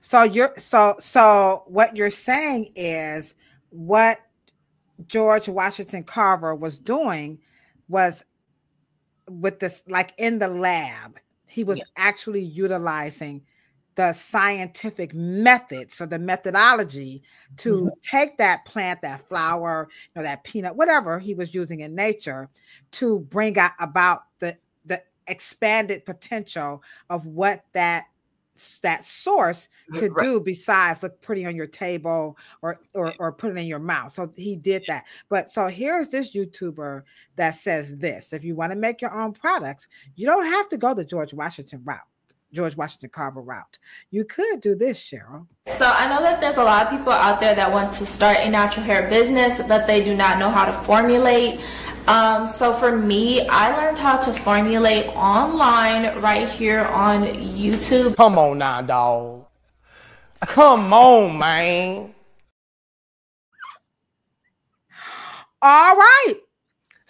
So so what you're saying is what George Washington Carver was doing was with this, like in the lab, he was actually utilizing the scientific method, so the methodology to take that plant, that flower, you know, that peanut, whatever he was using in nature, to bring about the expanded potential of what that source could do besides look pretty on your table or put it in your mouth. So he did that. But so here's this YouTuber that says this: if you want to make your own products, you don't have to go the George Washington Carver route. You could do this, Cheryl. So I know that there's a lot of people out there that want to start a natural hair business, but they do not know how to formulate. So for me, I learned how to formulate online right here on YouTube. Come on now, dog. Come on, man. All right.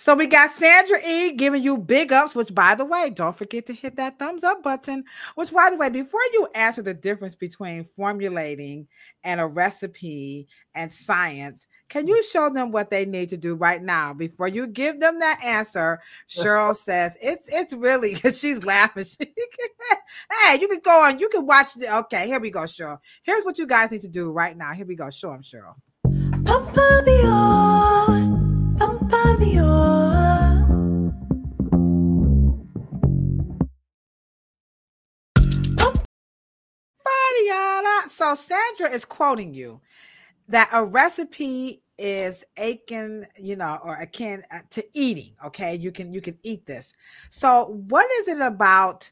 So we got Sandra E giving you big ups, which, by the way, don't forget to hit that thumbs up button. Which, by the way, before you answer the difference between formulating and a recipe and science, can you show them what they need to do right now before you give them that answer? Cheryl says it's really, because she's laughing. Hey, you can go on, you can watch the, okay, here we go, Cheryl. Here's what you guys need to do right now. Here we go. Show them, Cheryl. So Sandra is quoting you that a recipe is akin, or akin to eating. Okay, you can eat this. So what is it about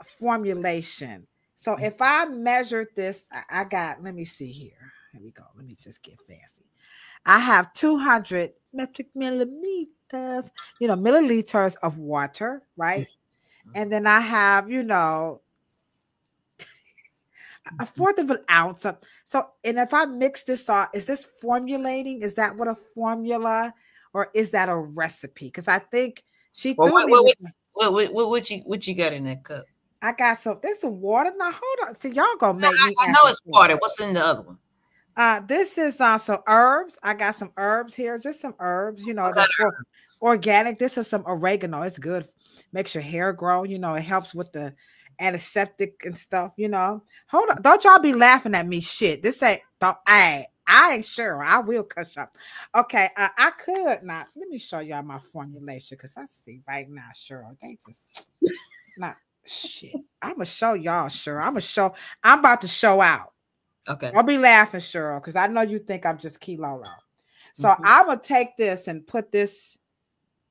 formulation? So if I measured this, I got, let me see here. Here we go. Let me just get fancy. I have 200 metric milliliters, milliliters of water, right? And then I have, a fourth of an ounce. So, and if I mix this off, is this formulating? Is that what a formula, or is that a recipe? Because I think she threw me. What you got in that cup? I got there's some water. Now hold on. See, y'all gonna make me. I know it's water. What's in the other one? This is some herbs. I got some herbs here, just some herbs. That's organic. This is some oregano. It's good. Makes your hair grow. It helps with the antiseptic and stuff. Hold on. Don't y'all be laughing at me. Shit. This ain't. I ain't sure. I will cut y'all. Okay. I could not. Let me show y'all my formulation because I see right now, Cheryl. They just not shit. I'm gonna show y'all, Cheryl. I'm about to show out. Okay. I'll be laughing, Cheryl, because I know you think I'm just kilo. So I'm going to take this and put this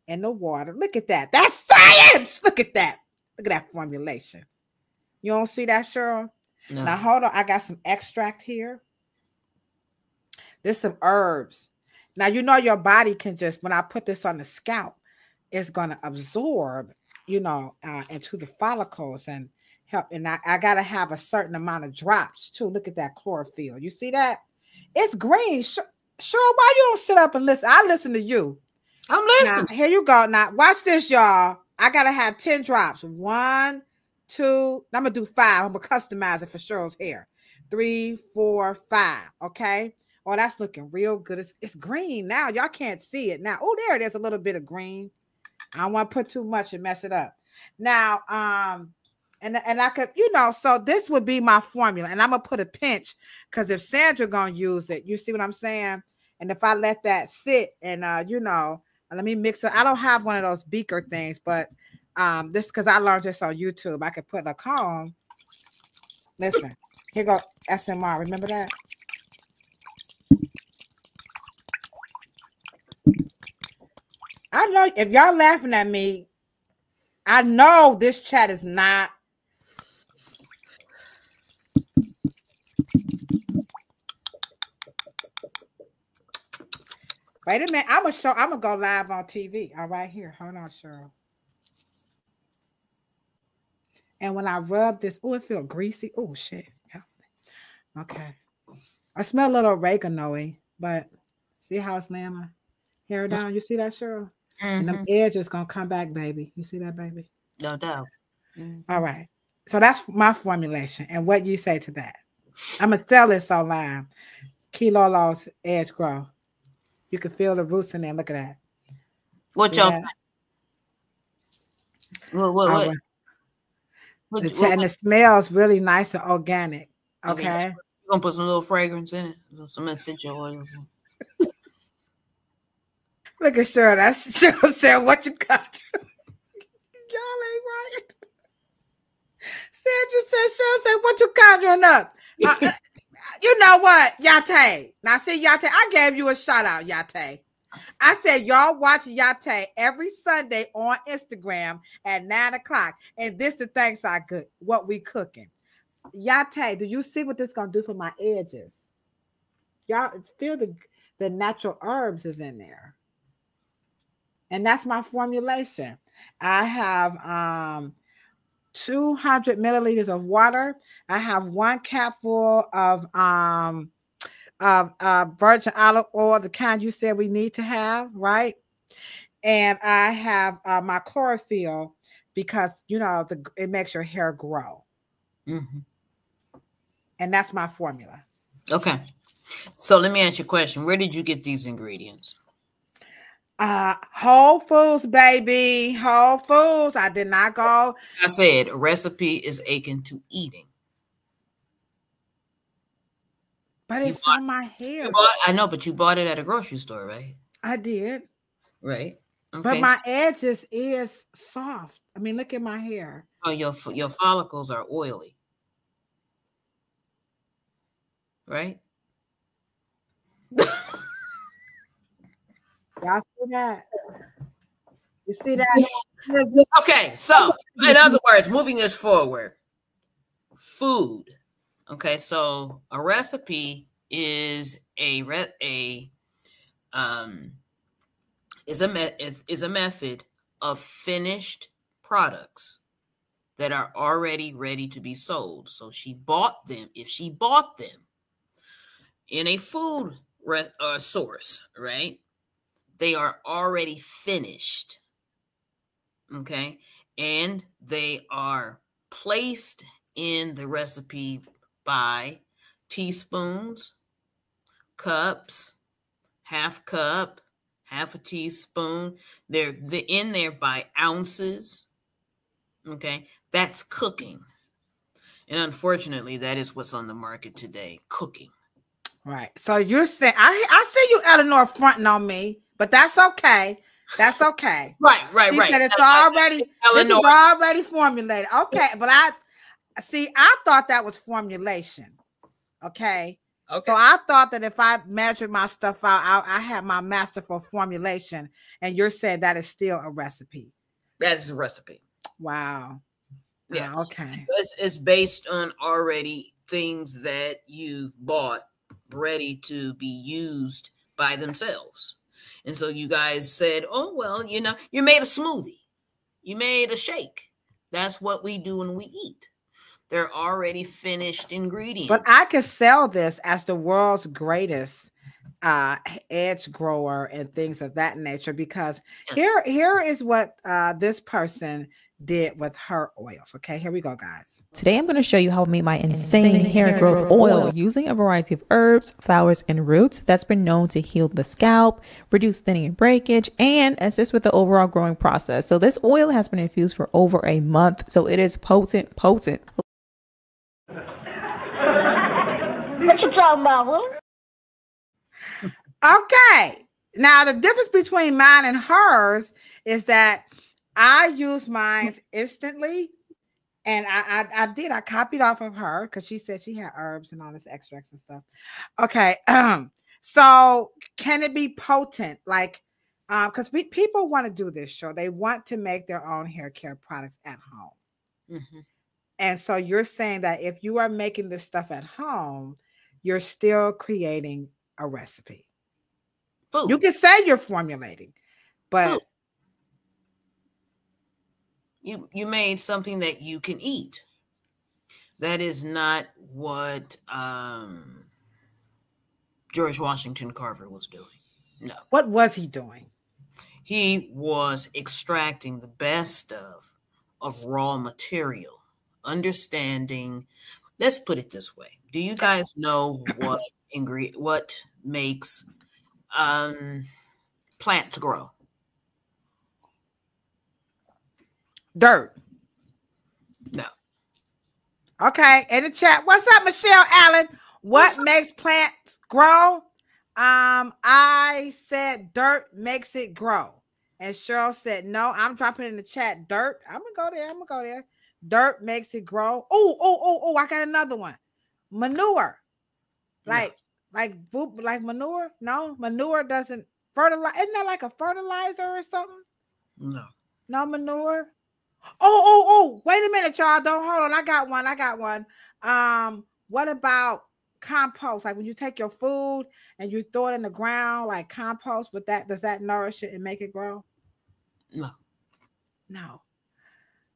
in the water. Look at that. That's science. Look at that. Look at that formulation. You don't see that, Cheryl? No. Now, hold on. I got some extract here. There's some herbs. Now, your body can just, when I put this on the scalp, it's going to absorb, into the follicles and help. And I gotta have a certain amount of drops too. Look at that chlorophyll. You see that? It's green. Sure, why you don't sit up and listen? I listen to you. I'm listening. Now, here you go. Now watch this, y'all. I gotta have 10 drops. 1, 2. I'm gonna do 5. I'm gonna customize it for Cheryl's hair. 3, 4, 5. Okay. Oh, that's looking real good. It's green now. Y'all can't see it now. Oh, there it is. A little bit of green. I don't want to put too much and mess it up. Now, and I could, so this would be my formula. And I'm going to put a pinch because if Sandra going to use it, you see what I'm saying? And if I let that sit and, let me mix it. I don't have one of those beaker things, but this, because I learned this on YouTube. I could put a comb. Listen, here go SMR. Remember that? I know if y'all laughing at me, I know this chat is not. Wait a minute. I'm gonna go live on TV. All right, here. Hold on, Cheryl. And when I rub this, oh, it feels greasy. Oh, shit. Okay. I smell a little oregano-y, but see how it's laying my hair down? You see that, Cheryl? And the edge is gonna come back, baby. You see that, baby? No doubt. All right. So that's my formulation. And what you say to that? I'm gonna sell this online. Kilo loss, edge grow. You can feel the roots in there. Look at that. What see y'all? That? What? And it smells really nice and organic. Okay. You're gonna put some little fragrance in it, some essential oils. Look at Cheryl. That's Cheryl said, "What you got?" Y'all ain't right. Cheryl said, what you conjuring up? You know what, Yate? Now, see, Yate, I gave you a shout out, Yate. I said, y'all watch Yate every Sunday on Instagram at 9 o'clock. And this the things I good, what we cooking. Yate, do you see what this going to do for my edges? Y'all feel the natural herbs is in there. And that's my formulation. I have 200 milliliters of water. I have 1 capful of virgin olive oil, the kind you said we need to have, right? And I have my chlorophyll because, you know, it makes your hair grow. Mm-hmm. And that's my formula. Okay. So let me ask you a question. Where did you get these ingredients? Whole Foods, baby. Whole Foods. I did not go. I said a recipe is akin to eating. But it's on my hair. I know, but you bought it at a grocery store, right? I did. Right. Okay. But my edges is soft. I mean, look at my hair. Oh, your follicles are oily. Right? Y'all see that? You see that? Okay, so in other words, moving this forward, food. Okay, so a recipe is a method of finished products that are already ready to be sold. So she bought them. If she bought them in a food source, right? They are already finished, okay? And they are placed in the recipe by teaspoons, cups, half cup, half a teaspoon. They're in there by ounces, okay? That's cooking. And unfortunately, that is what's on the market today, cooking. Right. So you're saying, I see you, Eleanor, fronting on me. But that's okay. That's okay. Right. She said it's already, this is already formulated. Okay, but I thought that was formulation. Okay. So I thought that if I measured my stuff out, I had my master for formulation, and you're saying that is still a recipe. That is a recipe. Wow. Yeah. Okay. It's based on already things that you've bought ready to be used by themselves. And so you guys said, oh, well, you know, you made a smoothie. You made a shake. That's what we do when we eat. They're already finished ingredients. But I could sell this as the world's greatest edge grower and things of that nature, because here is what this person did with her oils. Okay, here we go, guys. Today I'm going to show you how I made my insane hair growth oil using a variety of herbs, flowers, and roots that's been known to heal the scalp, reduce thinning and breakage, and assist with the overall growing process. So this oil has been infused for over a month, so it is potent. What you talking about, Okay, now the difference between mine and hers is that I use mine instantly, and I copied off of her because she said she had herbs and all this extracts and stuff. Okay, so can it be potent? Like, because people want to do this show, they want to make their own hair care products at home. Mm-hmm. And so you're saying that if you are making this stuff at home, you're still creating a recipe. Food. You can say you're formulating, but food. You made something that you can eat. That is not what George Washington Carver was doing. No. What was he doing? He was extracting the best of raw material, understanding. Let's put it this way. Do you guys know what makes plants grow? Dirt. No. Okay, in the chat. What's up, Michelle Allen? What makes plants grow? I said dirt makes it grow. And Cheryl said, no, I'm dropping in the chat dirt. I'm gonna go there. Dirt makes it grow. Oh, I got another one. Manure. Like manure? No, manure doesn't fertilize. Isn't that like a fertilizer or something? No. No manure. Oh, wait a minute, y'all. Don't hold on. I got one. What about compost? Like when you take your food and you throw it in the ground, like compost, does that nourish it and make it grow? No.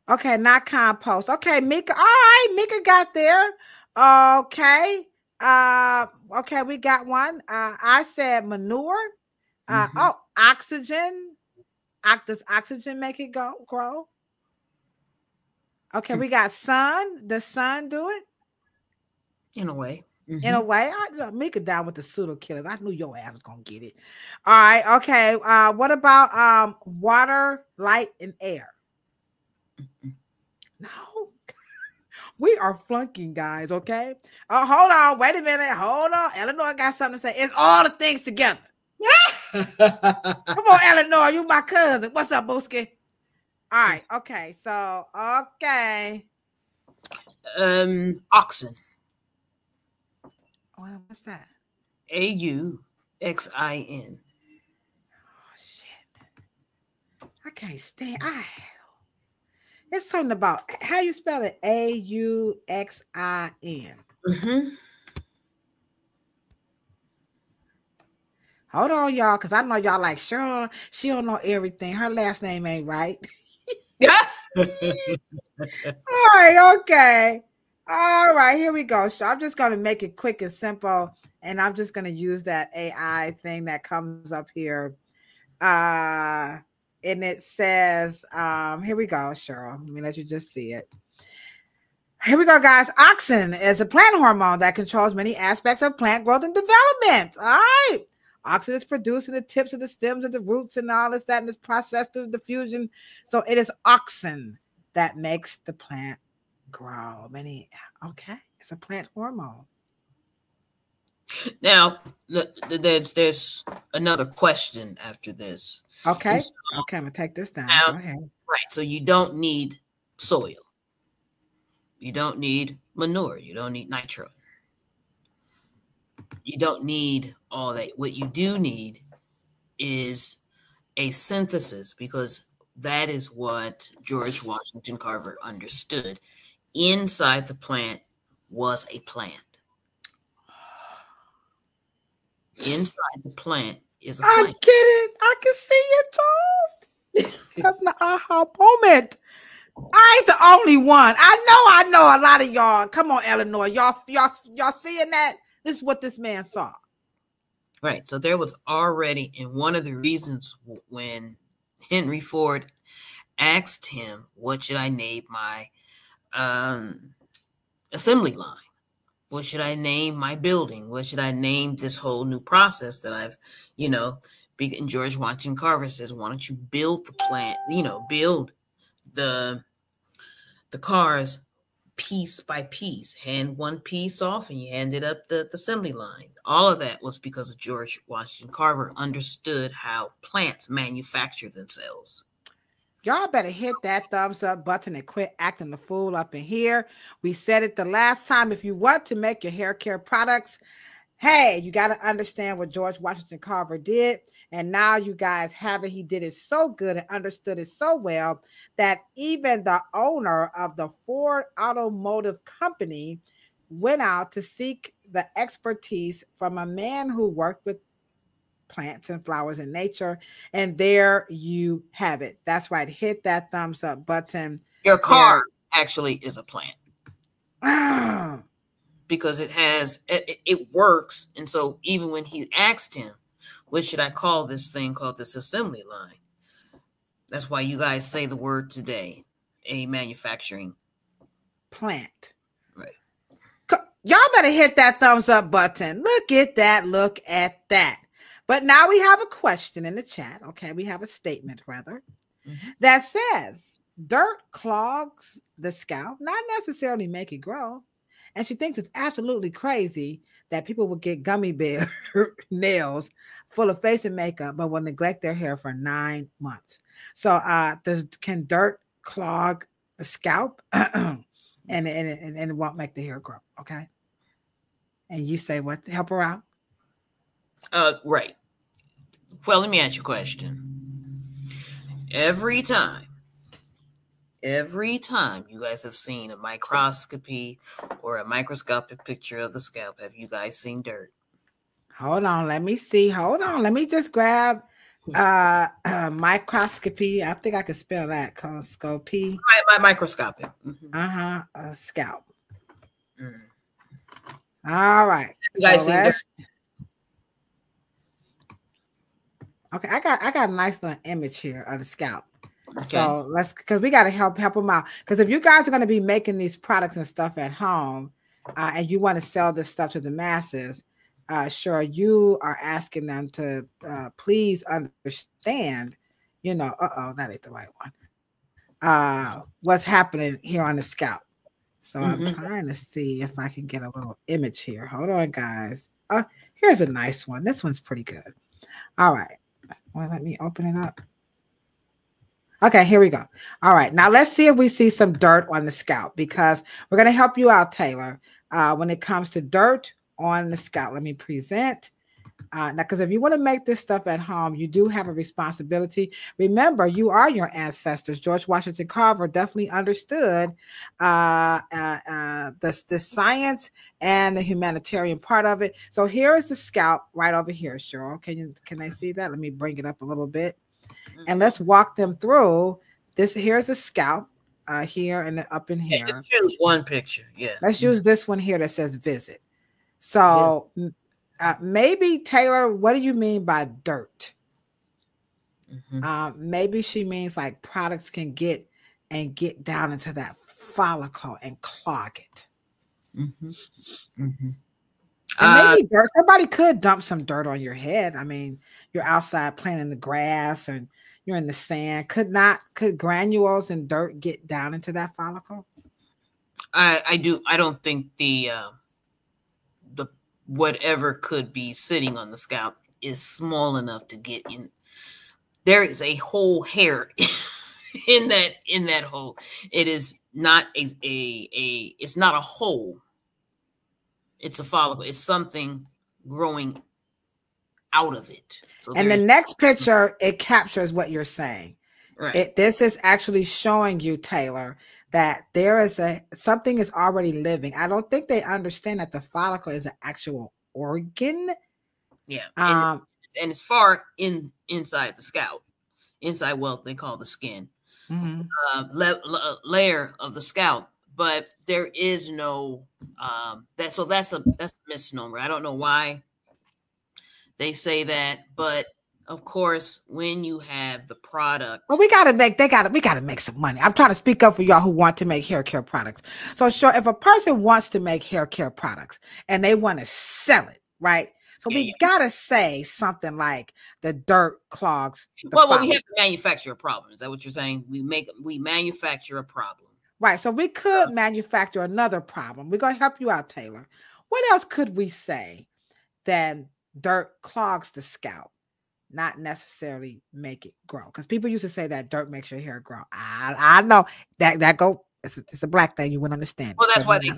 Okay, not compost. Okay, Mika. All right, Mika got there. Okay. Okay, we got one. I said manure. Oxygen. Does oxygen make it grow? Okay, we got sun. Does sun do it? In a way. In a way. Mika down with the pseudo killers. I knew your ass was gonna get it. All right, okay. What about water, light, and air? No. We are flunking, guys, okay? Hold on. Wait a minute. Hold on. Eleanor got something to say. It's all the things together. Come on, Eleanor. You my cousin. What's up, Booski? All right. Okay. So, okay. Oxen. Well, what's that? AUXIN. Oh, shit. I can't stand. It's something about how you spell it. AUXIN. Hold on, y'all, because I know y'all like Cheryl. She don't know everything. Her last name ain't right. All right, okay. All right, here we go. So I'm just going to make it quick and simple, and I'm just going to use that AI thing that comes up here. And it says, here we go, Cheryl. Let me let you just see it. Here we go, guys. Auxin is a plant hormone that controls many aspects of plant growth and development. All right. Auxin is produced in the tips of the stems of the roots and all this, that, and it's processed through diffusion. So it is auxin that makes the plant grow. Okay. It's a plant hormone. Now, there's another question after this. Okay. Okay, I'm going to take this down. Go ahead. Right. So you don't need soil. You don't need manure. You don't need nitro. You don't need all that. What you do need is a synthesis, because that is what George Washington Carver understood. Inside the plant was a plant. Inside the plant is a plant. I get it. I can see it, too. That's an aha moment. I ain't the only one. I know a lot of y'all. Come on, Eleanor. Y'all seeing that? This is what this man saw. Right. So there was already, and one of the reasons when Henry Ford asked him, what should I name my assembly line? What should I name my building? What should I name this whole new process that I've, and George Washington Carver says, why don't you build the plant, build the cars piece by piece, hand one piece off and you handed up the assembly line. All of that was because of George Washington Carver understood how plants manufacture themselves. Y'all better hit that thumbs up button and quit acting the fool up in here. We said it the last time. If you want to make your hair care products, hey, you got to understand what George Washington Carver did. And now you guys have it. He did it so good and understood it so well that even the owner of the Ford Automotive Company went out to seek the expertise from a man who worked with plants and flowers in nature. And there you have it. That's right. Hit that thumbs up button. Your car actually is a plant. Because it works. And so even when he asked him, what should I call this thing called this assembly line? That's why you guys say the word today, a manufacturing plant. Right. Y'all better hit that thumbs up button. Look at that. Look at that. But now we have a question in the chat. Okay. We have a statement rather that says dirt clogs the scalp, not necessarily make it grow. And she thinks it's absolutely crazy that people will get gummy bear nails full of face and makeup, but will neglect their hair for 9 months. So can dirt clog the scalp, and it won't make the hair grow. Okay. And you say what to help her out? Right. Well, let me ask you a question. Every time you guys have seen a microscopy or a microscopic picture of the scalp, have you guys seen dirt? Hold on, let me see. Hold on, let me just grab microscopy. I think I can spell that. Scopy. My microscopic. Scalp. All right. You guys seen dirt? Okay, I got a nice little image here of the scalp. Okay. So because we got to help them out. Because if you guys are going to be making these products and stuff at home, and you want to sell this stuff to the masses, sure, you are asking them to please understand, you know, that ain't the right one. What's happening here on the scalp. So I'm trying to see if I can get a little image here. Hold on, guys. Here's a nice one. This one's pretty good. All right. Well, let me open it up. Okay, here we go. All right, now let's see if we see some dirt on the scalp, because we're going to help you out, Taylor, when it comes to dirt on the scalp. Let me present. Now, because if you want to make this stuff at home, you do have a responsibility. Remember, you are your ancestors. George Washington Carver definitely understood the science and the humanitarian part of it. So here is the scalp right over here, Cheryl. Can they see that? Let me bring it up a little bit. And let's walk them through this. Here's a scalp here and up in here. Let's choose one picture. Yeah. Let's use this one here that says visit. So maybe, Taylor, what do you mean by dirt? Maybe she means like products can get down into that follicle and clog it. And maybe dirt. Somebody could dump some dirt on your head. I mean, you're outside playing in the grass and you're in the sand. Could granules and dirt get down into that follicle? I don't think the whatever could be sitting on the scalp is small enough to get in. There is a whole hair in that hole. It is not it's not a hole. It's a follicle. It's something growing out of it. So and the next picture, it captures what you're saying. Right. This is actually showing you, Taylor, that there is something is already living. I don't think they understand that the follicle is an actual organ. Yeah. And it's far inside the scalp, inside what they call the skin, layer of the scalp. But there is no that's a misnomer. I don't know why they say that, but of course, when you have the product, well, we gotta make some money. I'm trying to speak up for y'all who want to make hair care products. So sure, if a person wants to make hair care products and they want to sell it, right? So we gotta say something like the dirt clogs. Well, we have to manufacture a problem. Is that what you're saying? We manufacture a problem. Right. So we could manufacture another problem. We're going to help you out, Taylor. What else could we say than dirt clogs the scalp, not necessarily make it grow? Because people used to say that dirt makes your hair grow. I know it's a black thing. You wouldn't understand. Well, that's why they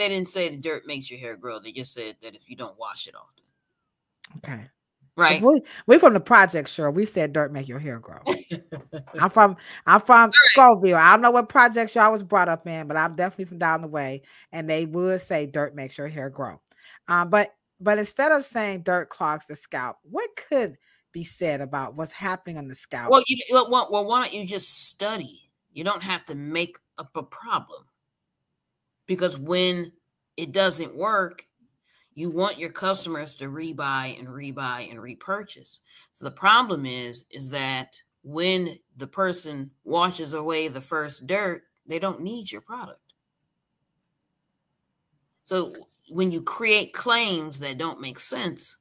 didn't say the dirt makes your hair grow. They just said that if you don't wash it often. Okay. Right. We're from the project, sure. We said dirt make your hair grow. I'm from Scoville. I don't know what projects y'all was brought up in, but I'm definitely from down the way. And they would say dirt makes your hair grow. But instead of saying dirt clogs the scalp, what could be said about what's happening on the scalp? Well, why don't you just study? You don't have to make up a problem. Because when it doesn't work, you want your customers to rebuy and rebuy and repurchase. So the problem is that when the person washes away the first dirt, they don't need your product. So when you create claims that don't make sense,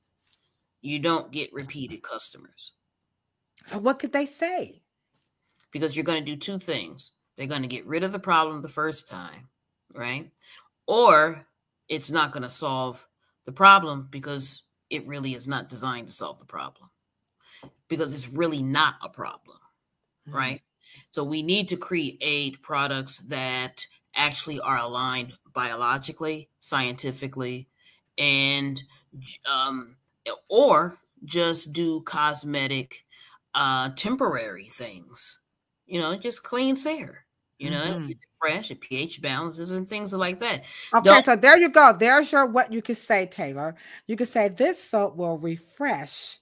you don't get repeated customers. So what could they say? Because you're going to do two things. They're going to get rid of the problem the first time, right? Or it's not going to solve the problem because it really is not designed to solve the problem, because it's really not a problem, right? So we need to create products that actually are aligned biologically, scientifically, and or just do cosmetic, temporary things. You know, just cleans hair. You know, it's fresh, it pH balances and things like that. Okay, so there you go. There's your what you could say, Taylor. You could say this soap will refresh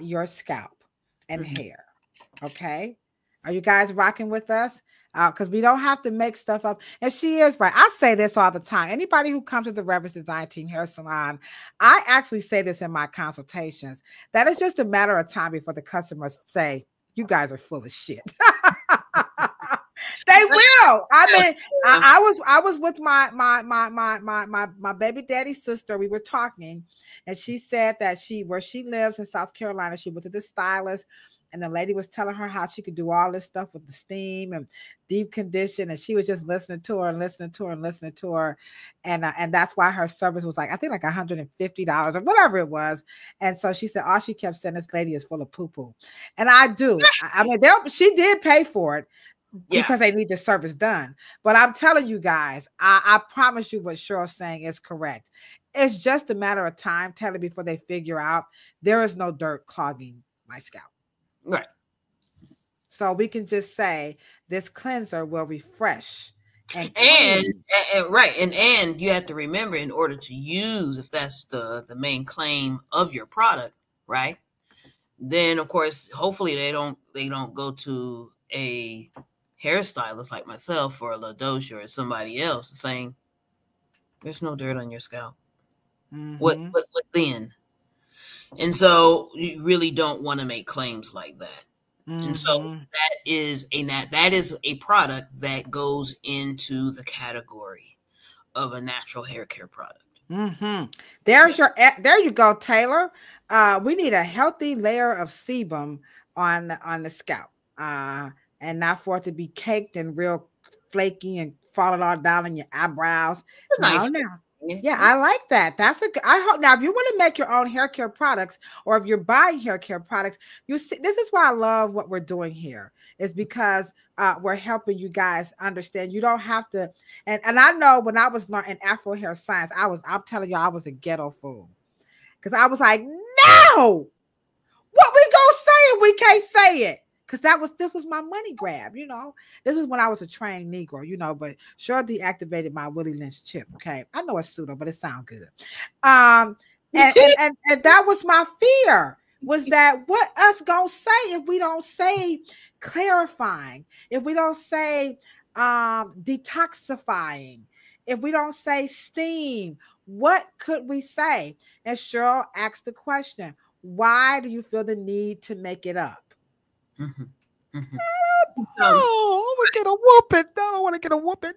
your scalp and hair. Okay, are you guys rocking with us? Because we don't have to make stuff up. And she is right. I say this all the time. Anybody who comes to the Reverence Design Team Hair Salon, I actually say this in my consultations. That is just a matter of time before the customers say, "You guys are full of shit." They will. I mean, I was with my baby daddy's sister. We were talking, and she said that where she lives in South Carolina, she went to the stylist, and the lady was telling her how she could do all this stuff with the steam and deep condition, and she was just listening to her and listening to her and listening to her, and that's why her service was like, I think like $150 or whatever it was. And so she said all she kept saying, this lady is full of poo poo, and I do. I mean, she did pay for it. Because they need the service done. But I'm telling you guys, I promise you what Cheryl's saying is correct. It's just a matter of time, Taylor, before they figure out there is no dirt clogging my scalp. Right. So we can just say this cleanser will refresh. And right. And you have to remember, in order to use, if that's the main claim of your product, right? Then of course, hopefully they don't go to a hairstylist like myself or a Ladosha or somebody else saying there's no dirt on your scalp. What then? And so you really don't want to make claims like that. And so that is a product that goes into the category of a natural hair care product. There you go, Taylor. We need a healthy layer of sebum on the scalp. And not for it to be caked and real flaky and falling all down on your eyebrows. Nice. Yeah, I like that. That's a good. I hope now if you want to make your own hair care products, or if you're buying hair care products, you see, this is why I love what we're doing here. Is because we're helping you guys understand. You don't have to. And I know when I was learning Afro Hair Science, I'm telling you, I was a ghetto fool, because I was like, no, what we gonna say if we can't say it? Because this was my money grab, you know. This is when I was a trained Negro, you know, but sure deactivated my Willie Lynch chip. Okay. I know it's pseudo, but it sounds good. And that was my fear, was that what us gonna say if we don't say clarifying, if we don't say detoxifying, if we don't say steam, what could we say? And Cheryl asked the question, why do you feel the need to make it up? I want to get a whooping. I don't want to get a whooping.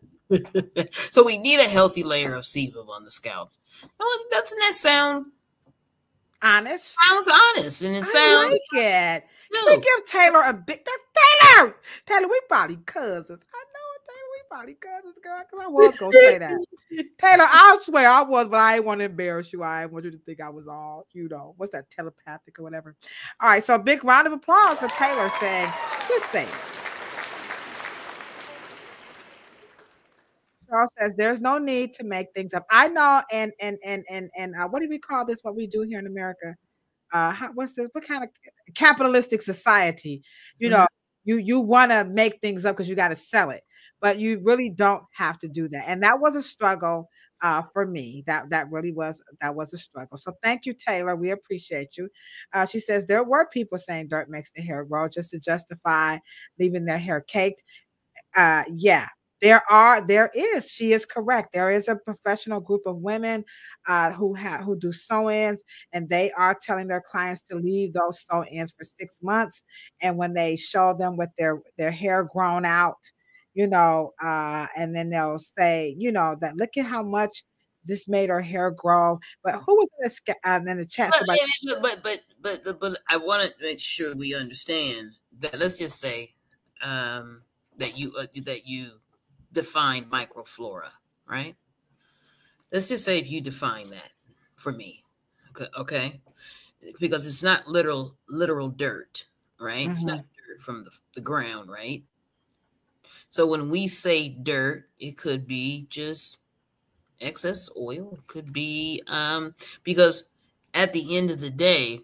So we need a healthy layer of sebum on the scalp. Doesn't that sound honest? Sounds honest, and it sounds like it. No. We give Taylor a big Taylor, we probably cousins. I know it, Taylor, we probably cousins, girl, because I was gonna say that. Taylor, I swear I was, but I didn't want to embarrass you. I didn't want you to think I was all, you know, what's that, telepathic or whatever. All right, so a big round of applause for Taylor saying this thing. Charles says there's no need to make things up. I know, and what do we call this? What we do here in America? What kind of capitalistic society? You know, you want to make things up because you got to sell it, but you really don't have to do that. And that was a struggle for me. That really was a struggle. So thank you, Taylor. We appreciate you. She says there were people saying dirt makes the hair grow just to justify leaving their hair caked. Yeah. There is. She is correct. There is a professional group of women who do sew-ins, and they are telling their clients to leave those sew-ins for 6 months. And when they show them with their hair grown out, you know, and then they'll say, you know, that look at how much this made her hair grow. But who was in the chat? But I want to make sure we understand that. Let's just say that you define microflora, right? Let's just say if you define that for me, okay, because it's not literal dirt, right? It's not dirt. from the ground, right? So when we say dirt, it could be just excess oil. It could be because at the end of the day,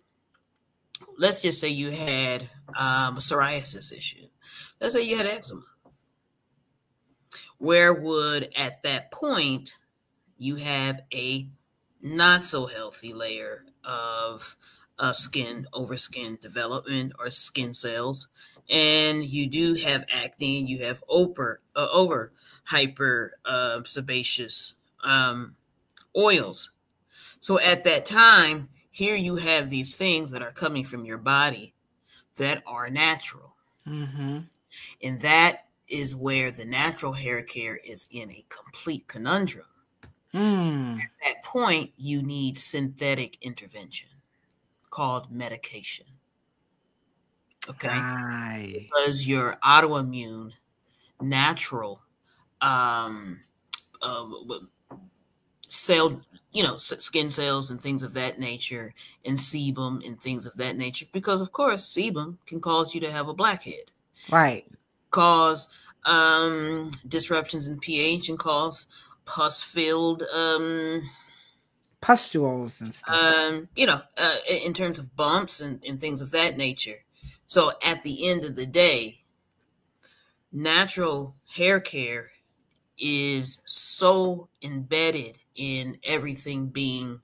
let's just say you had a psoriasis issue. Let's say you had eczema. Where would at that point you have a not so healthy layer of skin over skin development or skin cells, and you do have acne, and you have over hyper sebaceous oils. So at that time, here you have these things that are coming from your body that are natural. Mm-hmm. And that is where the natural hair care is in a complete conundrum. Mm. At that point, you need synthetic intervention called medication. Okay. Aye. Because your autoimmune natural cell, skin cells and things of that nature, and sebum and things of that nature, because of course sebum can cause you to have a blackhead, Right? Cause disruptions in pH and cause pus-filled pustules and stuff. In terms of bumps and things of that nature. So at the end of the day, natural hair care is so embedded in everything being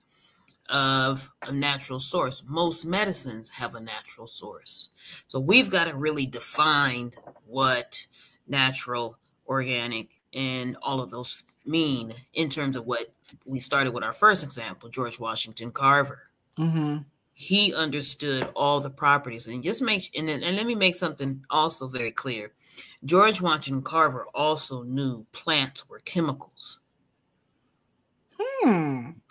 of a natural source. Most medicines have a natural source. So we've got to really define what natural, organic, and all of those mean in terms of what we started with our first example, George Washington Carver. Mm-hmm. He understood all the properties, and let me make something also very clear. George Washington Carver also knew plants were chemicals.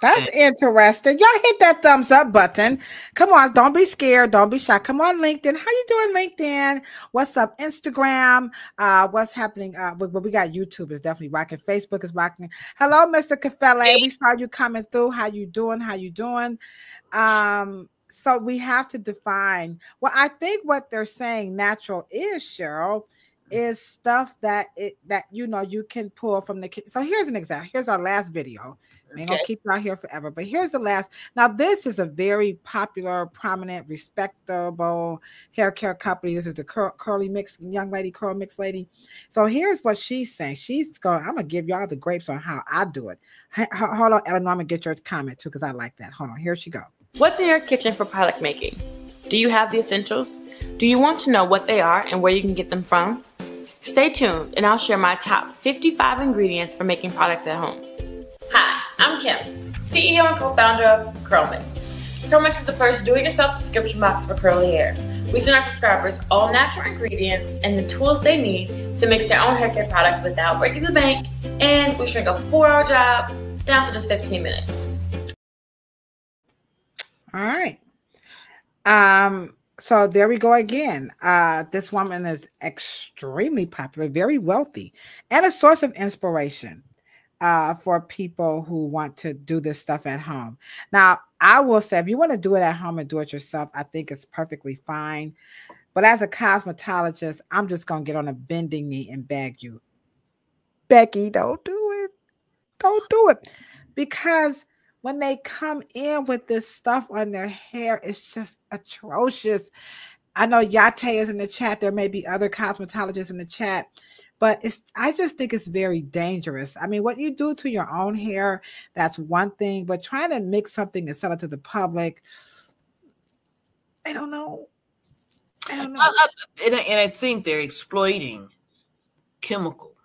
That's interesting. Y'all hit that thumbs up button. Come on, don't be scared, don't be shy. Come on, LinkedIn. How you doing, LinkedIn? What's up, Instagram? What's happening? We got YouTube is definitely rocking. Facebook is rocking. Hello, Mr. Cafele. We saw you coming through. How you doing? How you doing? So we have to define. Well, I think what they're saying natural is, Cheryl, is stuff that you can pull from the. So here's an example. Here's our last video. I ain't gonna keep you out here forever, but here's the last. Now, this is a very popular, prominent, respectable hair care company. This is the curly mix young lady, curl mix lady. So here's what she's saying. She's going, I'm gonna give y'all the grapes on how I do it. Hold on, Eleanor, I'm gonna get your comment too, because I like that. Hold on, here she go. What's in your kitchen for product making? Do you have the essentials? Do you want to know what they are and where you can get them from? Stay tuned, and I'll share my top 55 ingredients for making products at home. Hi, I'm Kim, CEO and co-founder of CurlMix. CurlMix is the first do-it-yourself subscription box for curly hair. We send our subscribers all natural ingredients and the tools they need to mix their own hair care products without breaking the bank, and we shrink a 4-hour job down to just 15 minutes. All right. So there we go again. This woman is extremely popular, very wealthy, and a source of inspiration for people who want to do this stuff at home. Now, I will say, if you want to do it at home and do it yourself, I think it's perfectly fine. But as a cosmetologist, I'm just going to get on a bending knee and beg you, Becky, don't do it. Don't do it. Because when they come in with this stuff on their hair, it's just atrocious. I know Yate is in the chat. There may be other cosmetologists in the chat. But I just think it's very dangerous. I mean, what you do to your own hair, that's one thing. But trying to mix something and sell it to the public, I don't know. And I think they're exploiting chemical.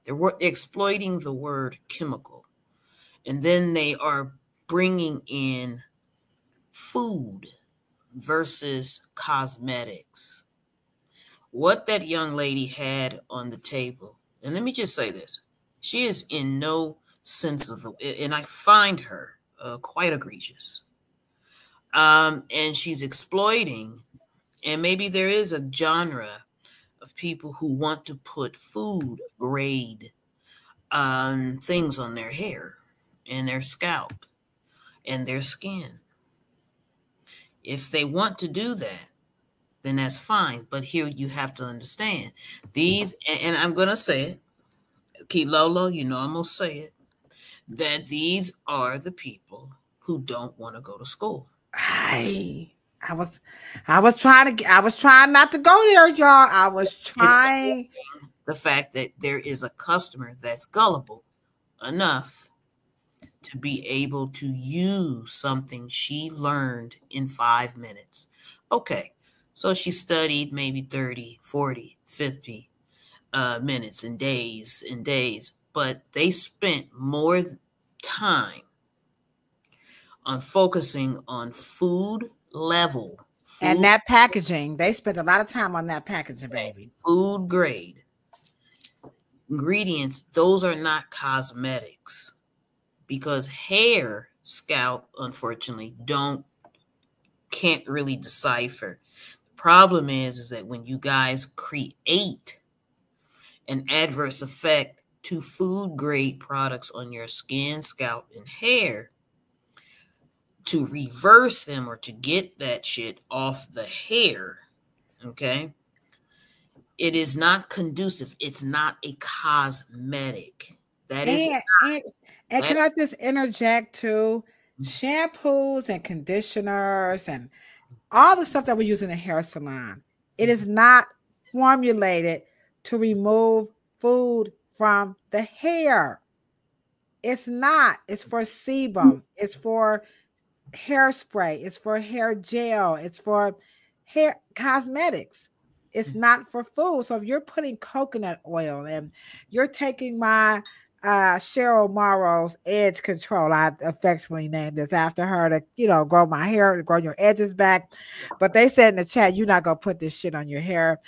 They're exploiting the word chemical. And then they are bringing in food versus cosmetics. What that young lady had on the table, and let me just say this, she is in no sense of the, and I find her quite egregious. And she's exploiting, and maybe there is a genre of people who want to put food grade things on their hair and their scalp and their skin. If they want to do that, then that's fine. But here you have to understand these, and I'm going to say it, Key Lolo, you know I'm going to say it, that these are the people who don't want to go to school. I was trying not to go there, y'all. I was trying. The fact that there is a customer that's gullible enough to be able to use something she learned in 5 minutes. Okay, so she studied maybe 30, 40, 50 minutes and days, but they spent more time on focusing on food level. And that packaging, they spent a lot of time on that packaging, baby. Food grade. Ingredients, those are not cosmetics. Because hair, scalp, unfortunately, can't really decipher. The problem is that when you guys create an adverse effect to food grade products on your skin, scalp, and hair, to reverse them or to get that shit off the hair, okay, it is not conducive. It's not a cosmetic. That is not. And can I just interject too? Shampoos and conditioners and all the stuff that we use in the hair salon, it is not formulated to remove food from the hair. It's not. It's for sebum. It's for hairspray. It's for hair gel. It's for hair cosmetics. It's not for food. So if you're putting coconut oil and you're taking my Cheryl Morrow's edge control, I affectionately named this after her, to, you know, grow my hair, to grow your edges back. But they said in the chat, you're not going to put this shit on your hair.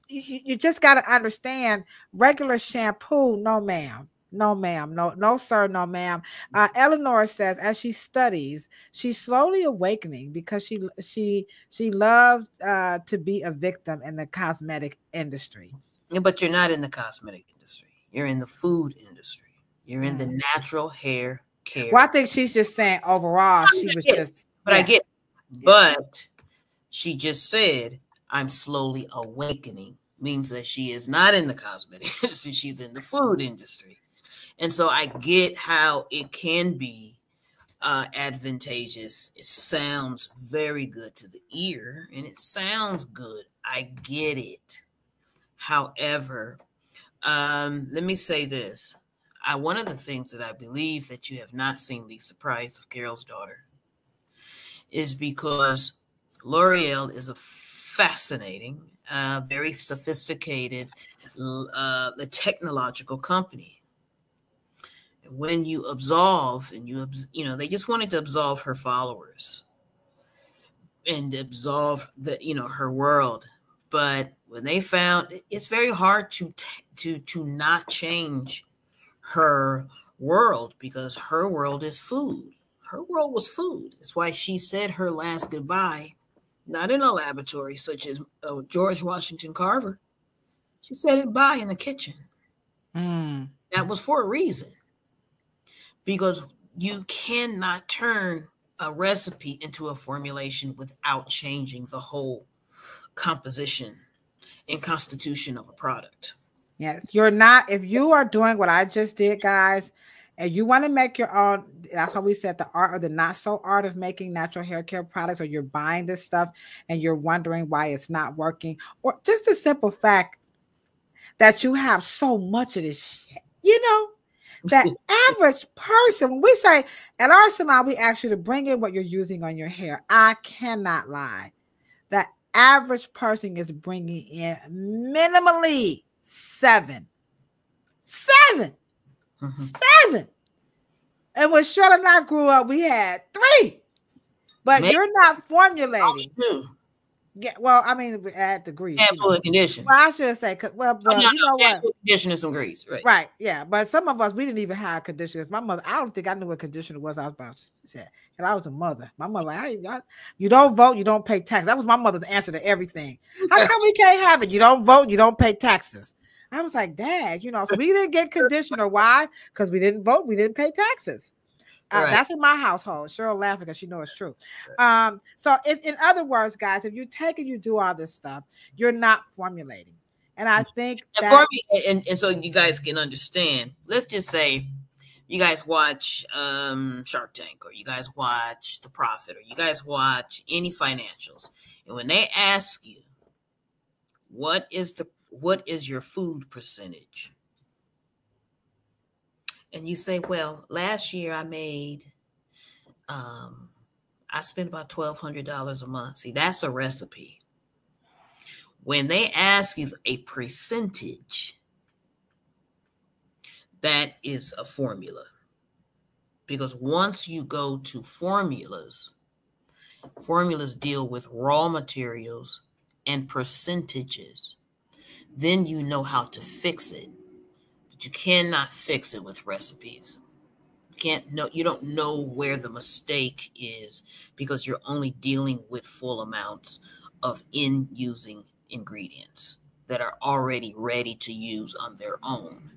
You just got to understand, regular shampoo, no ma'am. No, ma'am. No, sir. No, ma'am. Eleanor says, as she studies, she's slowly awakening because she loves to be a victim in the cosmetic industry. Yeah, but you're not in the cosmetic industry. You're in the food industry. You're in the natural hair care. Well, I think she's just saying overall, she was just. But I get it. But she just said, I'm slowly awakening. Means that she is not in the cosmetic industry. She's in the food industry. And so I get how it can be advantageous. It sounds very good to the ear, and it sounds good. I get it. However, let me say this. One of the things that I believe that you have not seen Lisa Price of Carol's daughter is because L'Oreal is a fascinating, very sophisticated, the technological company. When you absolve, and you know, they just wanted to absolve her followers and absolve her world. But when they found it's very hard to not change her world, because her world is food. Her world was food. That's why she said her last goodbye, not in a laboratory such as George Washington Carver. She said it bye in the kitchen. That was for a reason. Because you cannot turn a recipe into a formulation without changing the whole composition and constitution of a product. Yeah, you're not. If you are doing what I just did, guys, and you want to make your own, that's why we said the art or the not so art of making natural hair care products, or you're buying this stuff and you're wondering why it's not working, or just the simple fact that you have so much of this shit, you know. The average person, when we say at our salon, we ask you to bring in what you're using on your hair. I cannot lie. The average person is bringing in minimally seven. And when Cheryl and I grew up, we had 3. But you're not formulating. Yeah, well, I mean, at the grease. Shampoo and conditioner. Well, I should say, well, you know what? Conditioner, some grease, right? Right, yeah. But some of us, we didn't even have conditioners. My mother, I don't think I knew what conditioner was. I was about to say, and I was a mother. My mother, you don't vote, you don't pay taxes. That was my mother's answer to everything. How come we can't have it? You don't vote, you don't pay taxes. I was like, Dad, you know, so we didn't get conditioner. Why? Because we didn't vote, we didn't pay taxes. That's in my household. Cheryl laughing because she knows it's true. So in other words, guys, if you take and you do all this stuff, you're not formulating. And I think that and so you guys can understand, let's just say you guys watch Shark Tank, or you guys watch The Profit, or you guys watch any financials, and when they ask you what is your food percentage, and you say, well, last year I made I spent about $1,200 a month. See, that's a recipe. When they ask you a percentage, that is a formula. Because once you go to formulas deal with raw materials and percentages. Then you know how to fix it. But you cannot fix it with recipes. You don't know where the mistake is, because you're only dealing with full amounts of using ingredients that are already ready to use on their own.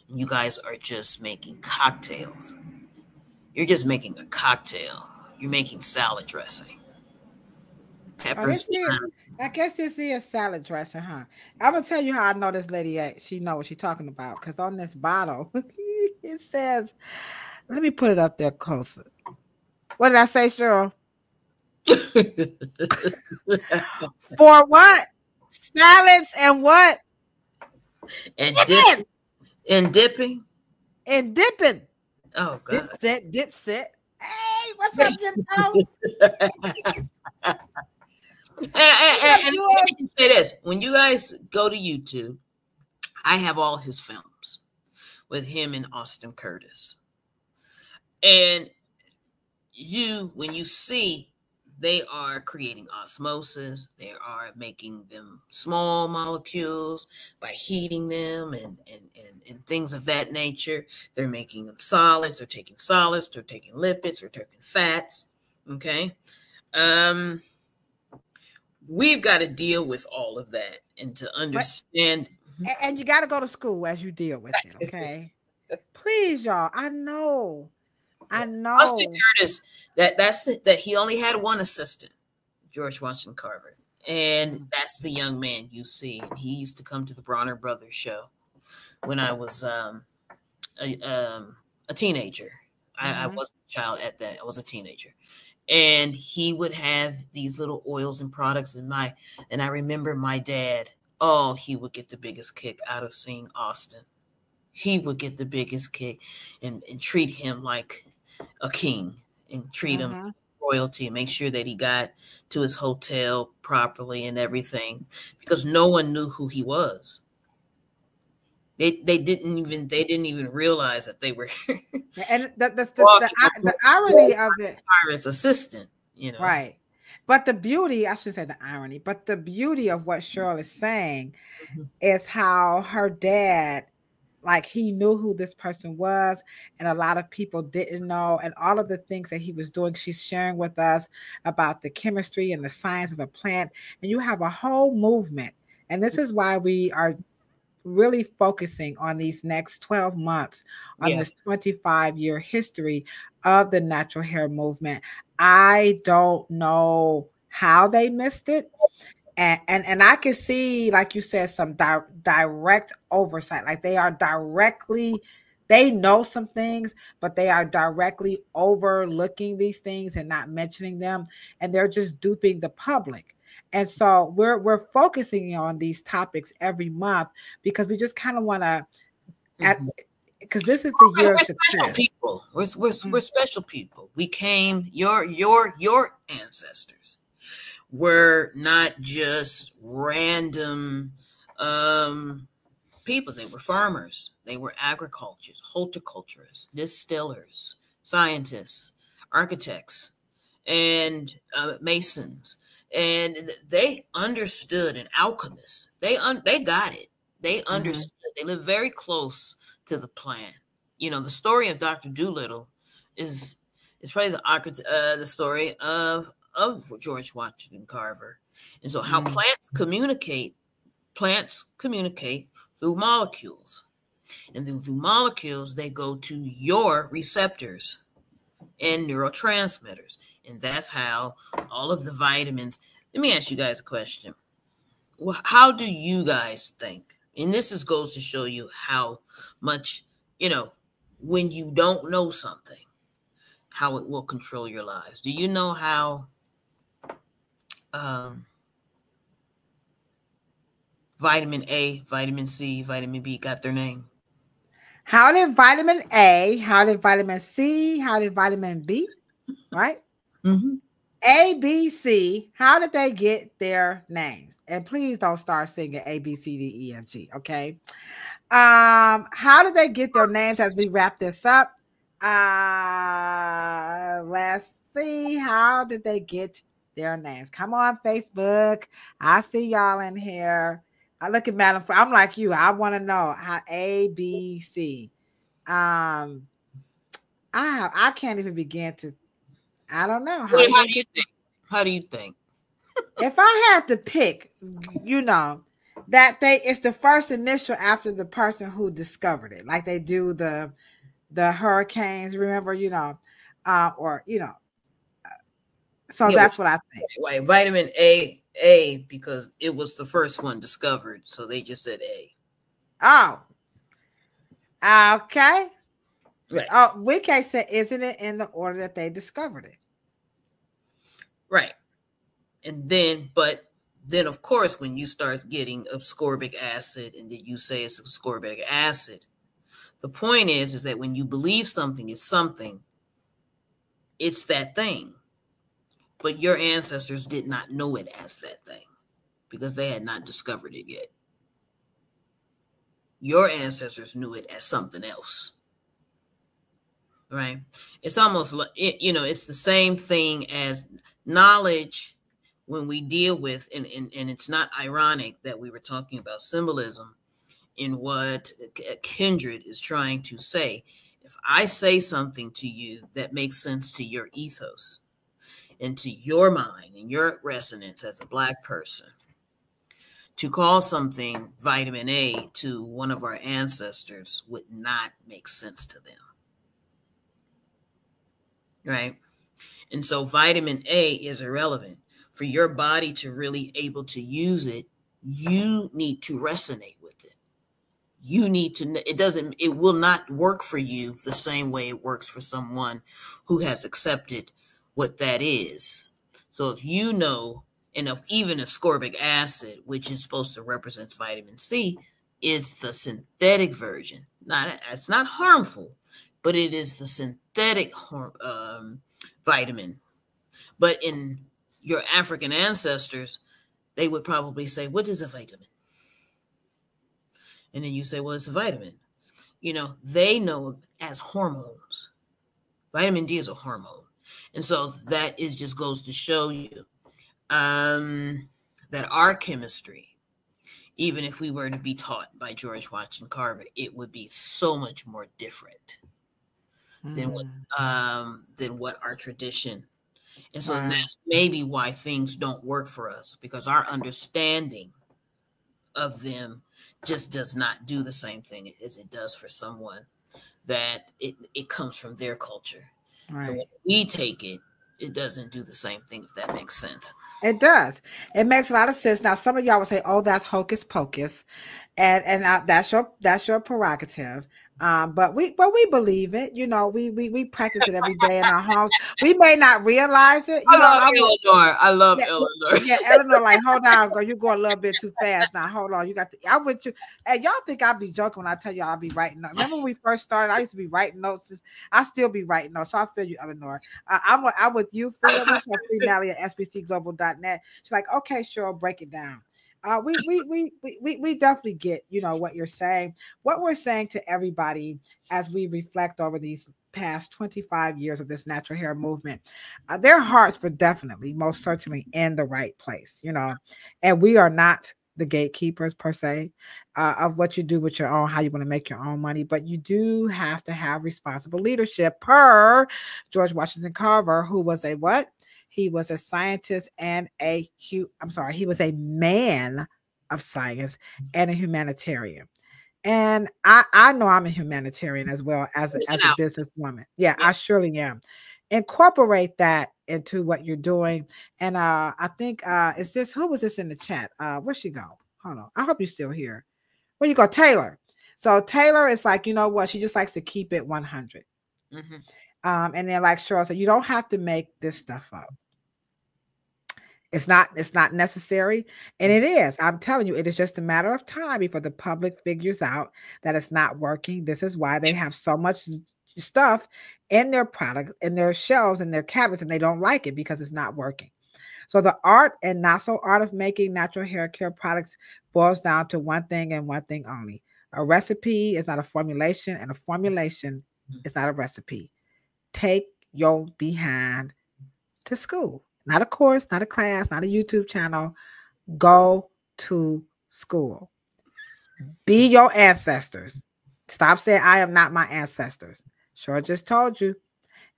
And you guys are just making cocktails. You're just making a cocktail. You're making salad dressing. Peppers. I guess this is salad dressing, huh? I'm gonna tell you how I know this lady. She know what she's talking about, because on this bottle it says, let me put it up there closer. What did I say, Cheryl? For what? Salads and what? And dipping. And dipping. And dipping. Oh, God. Dipset. Hey, what's up, Jim? And let me say this. When you guys go to YouTube, I have all his films with him and Austin Curtis. And when you see, they are creating osmosis, they are making them small molecules by heating them and things of that nature. They're making them solids, they're taking lipids, they're taking fats. Okay. We've got to deal with all of that and to understand. And you got to go to school as you deal with it, okay? Please, y'all. I know. Austin Curtis, that he only had one assistant, George Washington Carver. And that's the young man you see. He used to come to the Bronner Brothers show when I was a teenager. I wasn't a child at that. I was a teenager. And he would have these little oils and products and I remember my dad, he would get the biggest kick out of seeing Austin. He would get the biggest kick and treat him like a king and treat him royalty and make sure that he got to his hotel properly and everything, because no one knew who he was. They didn't even realize that they were. And the irony of it, Iris assistant, right? But the beauty, I should say the irony, but the beauty of what Cheryl is saying is how her dad, like, he knew who this person was, and a lot of people didn't know, and all of the things that he was doing, she's sharing with us about the chemistry and the science of a plant, and you have a whole movement, and this is why we are really focusing on these next 12 months on this 25-year history of the natural hair movement. I don't know how they missed it. And I can see, like you said, some direct oversight. Like they know some things, but they are directly overlooking these things and not mentioning them. And they're just duping the public. And so we're focusing on these topics every month because we just kind of want to, because this is the year of success. Special people. We're special people. We came. Your ancestors were not just random people. They were farmers. They were agriculturists, horticulturists, distillers, scientists, architects, and masons. And they understood, and alchemists. They got it. They understood. They lived very close to the plant. The story of Dr. Dolittle is probably the story of George Washington Carver. And so how plants communicate through molecules. And through molecules, they go to your receptors. and neurotransmitters. And that's how all of the vitamins. Let me ask you guys a question. Well, how do you guys think? And this goes to show you how much, when you don't know something, how it will control your lives. Do you know how vitamin A, vitamin C, vitamin B got their name? How did vitamin A, how did vitamin C, how did vitamin B, right? Mm-hmm. A, B, C, how did they get their names? And please don't start singing A, B, C, D, E, F, G, okay? How did they get their names as we wrap this up? Let's see. How did they get their names? Come on, Facebook. I see y'all in here. I look at Madam. I'm like you. I want to know how A, B, C. I can't even begin to. I don't know. How do you think? How do you think? If I had to pick, that it's the first initial after the person who discovered it, like they do the hurricanes. Remember, so that's what I think. Right, vitamin A, because it was the first one discovered, so they just said A. Oh, okay. Right. Oh, Y2K said, isn't it in the order that they discovered it? Right. And then, of course, when you start getting ascorbic acid and then you say it's ascorbic acid, the point is that when you believe something is something, it's that thing. But your ancestors did not know it as that thing because they had not discovered it yet. Your ancestors knew it as something else. Right? It's almost like, it's the same thing as knowledge when we deal with, and it's not ironic that we were talking about symbolism in what Kindred is trying to say. If I say something to you that makes sense to your ethos and to your mind and your resonance as a Black person, to call something vitamin A to one of our ancestors would not make sense to them. Right? And so vitamin A is irrelevant. For your body to really able to use it, you need to resonate with it. You need to, it will not work for you the same way it works for someone who has accepted what that is. So if you know, and if even ascorbic acid, which is supposed to represent vitamin C, is the synthetic version. It's not harmful, but it is the synthetic vitamin. But in your African ancestors, they would probably say, what is a vitamin? And then you say, well, it's a vitamin. They know as hormones. Vitamin D is a hormone. And so that just goes to show you that our chemistry, even if we were to be taught by George Washington Carver, it would be so much more different than what our tradition. And so that's maybe why things don't work for us, because our understanding of them just does not do the same thing as it does for someone that it comes from their culture. Right. So when we take it, it doesn't do the same thing, if that makes sense. It does. It makes a lot of sense. Now, some of y'all would say, oh, that's hocus pocus. And that's your prerogative. But we believe it. We practice it every day in our homes. We may not realize it. I love Eleanor. Yeah, Eleanor, like, hold on, girl, you're going a little bit too fast. Now, hold on. I'm with you. And y'all think I'll be joking when I tell y'all I'll be writing notes. Remember when we first started, I used to be writing notes. I still be writing notes. So I feel you, Eleanor. I'm with you, Free Nally at sbcglobal.net. She's like, okay, Cheryl, break it down. We definitely get, what you're saying. What we're saying to everybody as we reflect over these past 25 years of this natural hair movement, their hearts were definitely, most certainly, in the right place, and we are not the gatekeepers per se of what you do with your own, how you want to make your own money, but you do have to have responsible leadership per George Washington Carver, who was a what? He was a scientist and he was a man of science and a humanitarian. And I know I'm a humanitarian as well as a businesswoman. Yeah, I surely am. incorporate that into what you're doing. And I think it's this, who was this in the chat? Where'd she go? Hold on. I hope you're still here. Where you go? Taylor. So Taylor is like, you know what? She just likes to keep it 100. And then like Cheryl said, you don't have to make this stuff up. It's not necessary. And it is. I'm telling you, it is just a matter of time before the public figures out that it's not working. This is why they have so much stuff in their product, in their shelves, in their cabinets, and they don't like it because it's not working. So the art and not so art of making natural hair care products boils down to one thing and one thing only. A recipe is not a formulation, and a formulation is not a recipe. Take your behind to school. Not a course, not a class, not a YouTube channel. Go to school. Be your ancestors. Stop saying, I am not my ancestors. Sure just told you.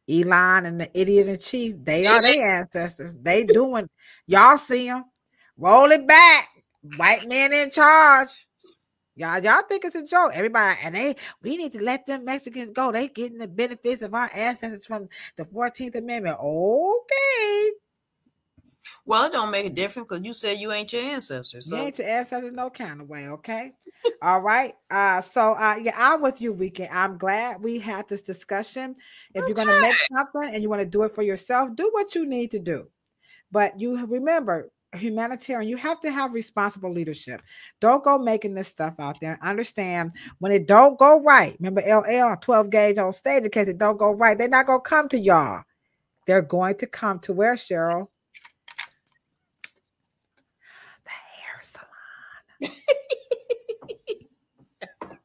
Elon and the idiot in chief, they are their ancestors. They doing, y'all see them. Roll it back. White men in charge. Y'all think it's a joke. Everybody, and we need to let them Mexicans go. They getting the benefits of our ancestors from the 14th Amendment. Okay. Well, it don't make a difference because you said you ain't your ancestors. So. You ain't your ancestors no kind of way, okay? All right. Yeah, I'm with you, Weekend. I'm glad we had this discussion. If you're gonna make something and you want to do it for yourself, do what you need to do. But you remember, humanitarian, you have to have responsible leadership. Don't go making this stuff out there. Understand when it don't go right. Remember LL 12 gauge on stage in case it don't go right. They're not gonna come to y'all. They're going to come to where, Cheryl?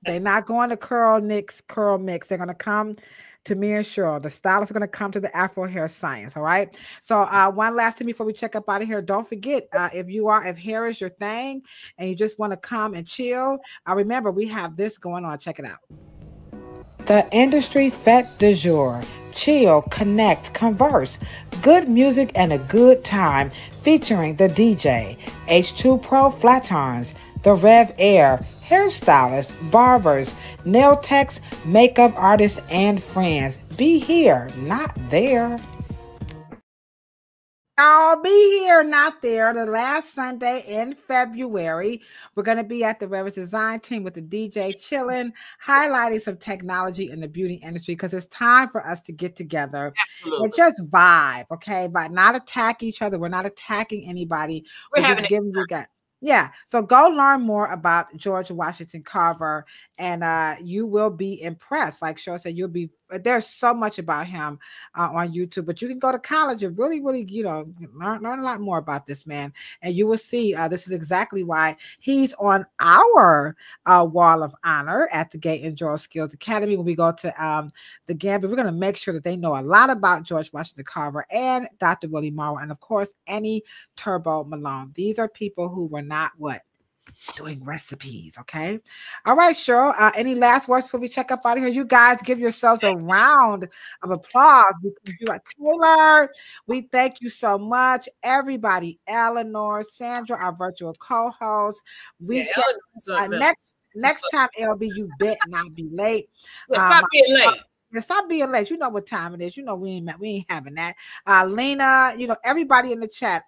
They're not going to Curl Mix. They're going to come to me and Cheryl. The stylists are going to come to the Afro Hair Science. All right. So one last thing before we check up out of here. Don't forget, if hair is your thing and you just want to come and chill, remember we have this going on. Check it out. The industry fete du jour. Chill, connect, converse. Good music and a good time featuring the DJ, H2 Pro Flat Irons, the Rev Air, hairstylists, barbers, nail techs, makeup artists, and friends. Be here, not there. I'll be here, not there. The last Sunday in February, we're going to be at the Revis Design Team with the DJ chilling, highlighting some technology in the beauty industry because it's time for us to get together and just vibe, okay? But not attack each other. We're not attacking anybody. We're just giving you guys. Yeah, so go learn more about George Washington Carver, and you will be impressed. Like Cheryl said, there's so much about him on YouTube, but you can go to college and really, learn a lot more about this man, and you will see this is exactly why he's on our wall of honor at the Gay and Joel Skills Academy. When we go to the Gambit, we're going to make sure that they know a lot about George Washington Carver and Dr. Willie Morrow, and of course, Annie Turbo Malone. These are people who were not doing recipes. Okay. All right, Cheryl. Any last words before we check up out of here? You guys give yourselves a round of applause because you are Taylor. We thank you so much, everybody. Eleanor, Sandra, our virtual co-host. Next time, LB, you bet not be late. Stop being late. Stop being late. You know what time it is. You know we ain't having that. Lena, everybody in the chat.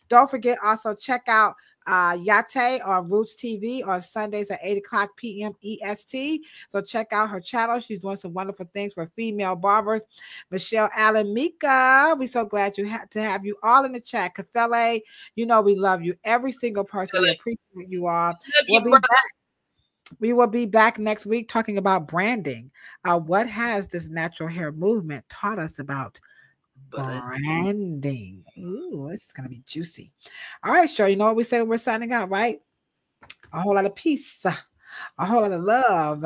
Don't forget also check out Yate on Roots TV on Sundays at 8 o'clock PM EST. So check out her channel. She's doing some wonderful things for female barbers. Michelle Allen, Mika, we're so glad to have you all in the chat. Kafele, we love you. Every single person, we appreciate you all. We will be back next week talking about branding. What has this natural hair movement taught us about branding? Ooh, this is going to be juicy. All right, sure. You know what we say when we're signing out, right? A whole lot of peace, a whole lot of love,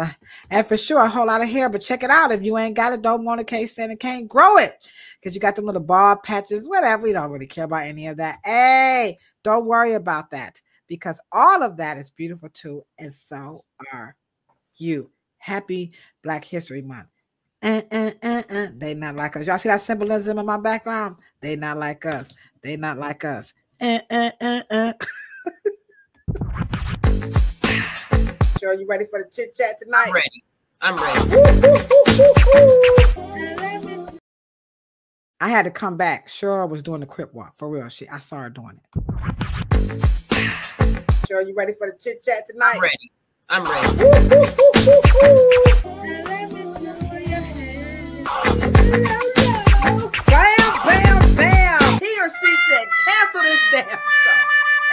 and for sure, a whole lot of hair. But check it out. If you ain't got it, don't want it, can't stand it, can't grow it because you got them little bald patches, whatever. We don't really care about any of that. Hey, don't worry about that because all of that is beautiful too. And so are you. Happy Black History Month. They not like us. Y'all see that symbolism in my background? They not like us. They not like us. Sure, you ready for the chit chat tonight? I'm ready. I had to come back. Cheryl was doing the crip walk for real. I saw her doing it. Cheryl, you ready for the chit chat tonight? I'm ready. Bam, bam, bam. He or she said, cancel this damn show.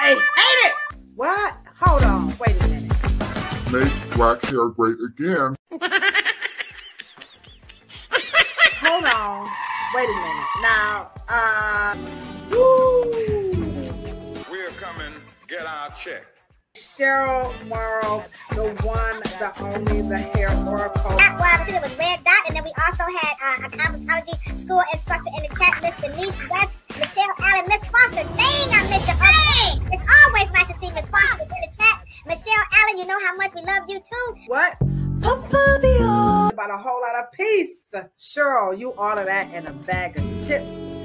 They hate it. What? Hold on. Wait a minute. Make black hair great again. Hold on. Wait a minute. Now, We're coming, get our check. Cheryl, Morrow, the one, the only, the hair oracle. Well, I think it was Red Dot, and then we also had a cosmetology school instructor in the chat, Miss Denise West, Michelle Allen, Miss Foster. Dang, I missed her. Hey! It's always nice to see Miss Foster in the chat. Michelle Allen, you know how much we love you too. What? About a whole lot of peace. Cheryl, you order that in a bag of chips.